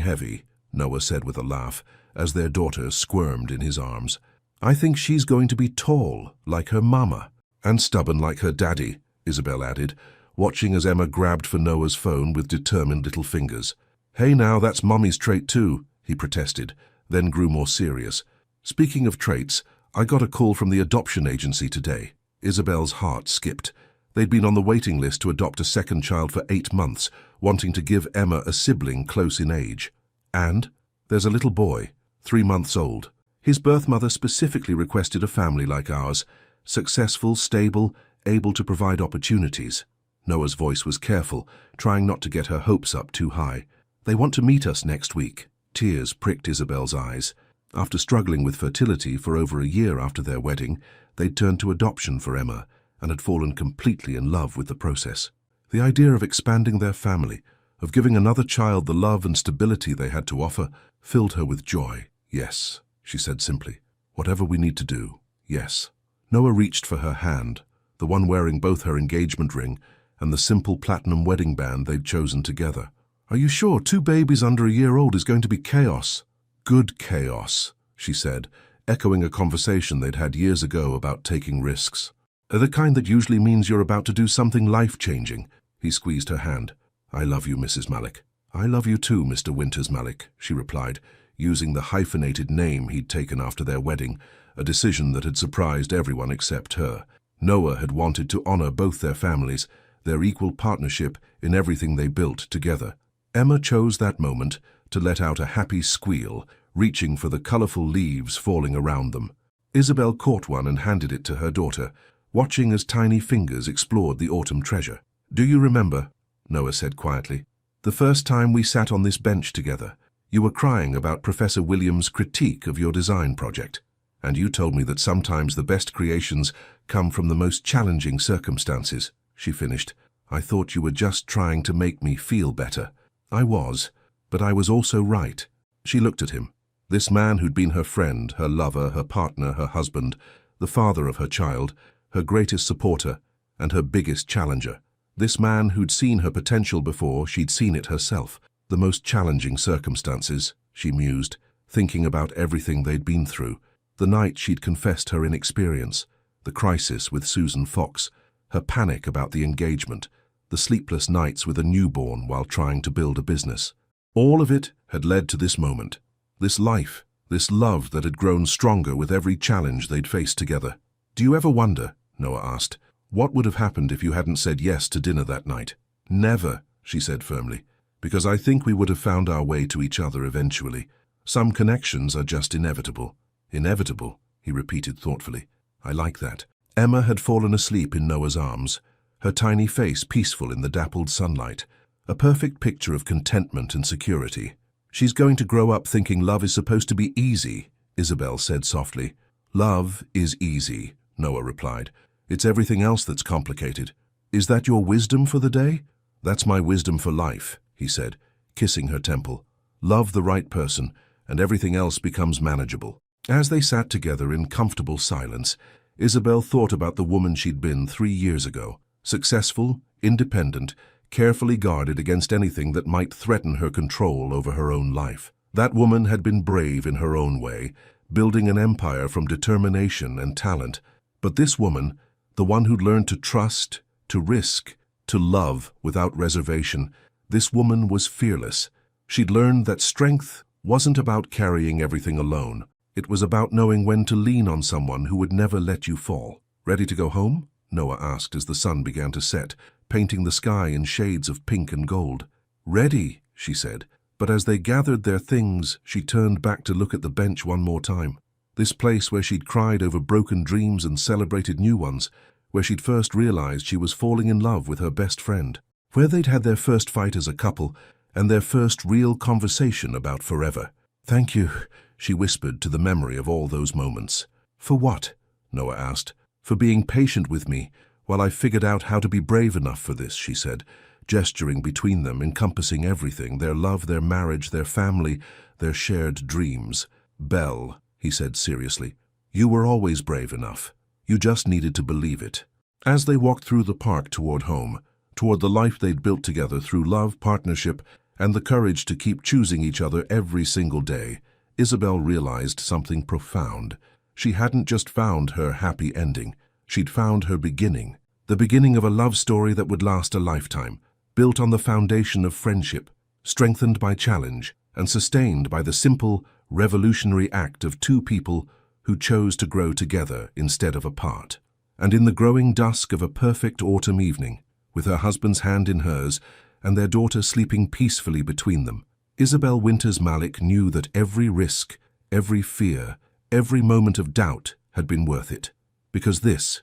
heavy," Noah said with a laugh, as their daughter squirmed in his arms. "I think she's going to be tall, like her mama." "And stubborn like her daddy," Isabel added, watching as Emma grabbed for Noah's phone with determined little fingers. "Hey now, that's Mommy's trait too," he protested, then grew more serious. "Speaking of traits, I got a call from the adoption agency today." Isabel's heart skipped. They'd been on the waiting list to adopt a second child for 8 months, wanting to give Emma a sibling close in age. "And there's a little boy, 3 months old. His birth mother specifically requested a family like ours, successful, stable, able to provide opportunities." Noah's voice was careful, trying not to get her hopes up too high. "They want to meet us next week." Tears pricked Isabel's eyes. After struggling with fertility for over a year after their wedding, they'd turned to adoption for Emma and had fallen completely in love with the process. The idea of expanding their family, of giving another child the love and stability they had to offer, filled her with joy. "Yes," she said simply. "Whatever we need to do, yes." Noah reached for her hand, the one wearing both her engagement ring and the simple platinum wedding band they'd chosen together. "Are you sure 2 babies under a year old is going to be chaos?" "Good chaos," she said, echoing a conversation they'd had years ago about taking risks. "The kind that usually means you're about to do something life-changing." He squeezed her hand. "I love you, Mrs. Malik." "I love you too, Mr. Winters Malik," she replied, using the hyphenated name he'd taken after their wedding, a decision that had surprised everyone except her. Noah had wanted to honor both their families, their equal partnership in everything they built together. Emma chose that moment to let out a happy squeal, reaching for the colorful leaves falling around them. Isabel caught one and handed it to her daughter, watching as tiny fingers explored the autumn treasure. "Do you remember," Noah said quietly, "the first time we sat on this bench together? You were crying about Professor Williams' critique of your design project, and you told me that sometimes the best creations come from the most challenging circumstances," she finished. "I thought you were just trying to make me feel better." "I was, but I was also right." She looked at him. This man who'd been her friend, her lover, her partner, her husband, the father of her child, her greatest supporter, and her biggest challenger. This man who'd seen her potential before she'd seen it herself. The most challenging circumstances, she mused, thinking about everything they'd been through. The night she'd confessed her inexperience, the crisis with Susan Fox, her panic about the engagement, the sleepless nights with a newborn while trying to build a business. All of it had led to this moment, this life, this love that had grown stronger with every challenge they'd faced together. "Do you ever wonder," Noah asked, "what would have happened if you hadn't said yes to dinner that night?" "Never," she said firmly, "because I think we would have found our way to each other eventually. Some connections are just inevitable." "Inevitable," he repeated thoughtfully. "I like that." Emma had fallen asleep in Noah's arms, her tiny face peaceful in the dappled sunlight, a perfect picture of contentment and security. "She's going to grow up thinking love is supposed to be easy," Isabel said softly. "Love is easy," Noah replied. "It's everything else that's complicated." "Is that your wisdom for the day?" "That's my wisdom for life," he said, kissing her temple. "Love the right person, and everything else becomes manageable." As they sat together in comfortable silence, Isabel thought about the woman she'd been 3 years ago. Successful, independent, carefully guarded against anything that might threaten her control over her own life. That woman had been brave in her own way, building an empire from determination and talent. But this woman, the one who'd learned to trust, to risk, to love without reservation, this woman was fearless. She'd learned that strength wasn't about carrying everything alone. It was about knowing when to lean on someone who would never let you fall. "Ready to go home?" Noah asked as the sun began to set, painting the sky in shades of pink and gold. "Ready," she said, but as they gathered their things, she turned back to look at the bench one more time. This place where she'd cried over broken dreams and celebrated new ones, where she'd first realized she was falling in love with her best friend, where they'd had their first fight as a couple and their first real conversation about forever. "Thank you," she whispered to the memory of all those moments. "For what?" Noah asked. "For being patient with me while I figured out how to be brave enough for this," she said, gesturing between them, encompassing everything, their love, their marriage, their family, their shared dreams. "Belle," he said seriously, "you were always brave enough. You just needed to believe it." As they walked through the park toward home, toward the life they'd built together through love, partnership, and the courage to keep choosing each other every single day, Isabel realized something profound. She hadn't just found her happy ending. She'd found her beginning. The beginning of a love story that would last a lifetime, built on the foundation of friendship, strengthened by challenge, and sustained by the simple, revolutionary act of two people who chose to grow together instead of apart. And in the growing dusk of a perfect autumn evening, with her husband's hand in hers and their daughter sleeping peacefully between them, Isabel Winters Malik knew that every risk, every fear, every moment of doubt had been worth it. Because this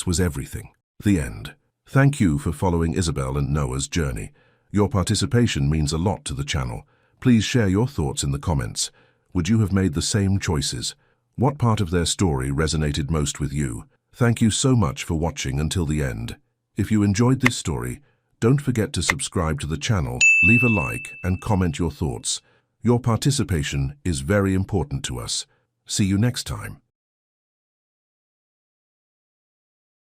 was everything. The end. Thank you for following Isabel and Noah's journey. Your participation means a lot to the channel. Please share your thoughts in the comments. Would you have made the same choices? What part of their story resonated most with you? Thank you so much for watching until the end. If you enjoyed this story, don't forget to subscribe to the channel, leave a like, and comment your thoughts. Your participation is very important to us. See you next time.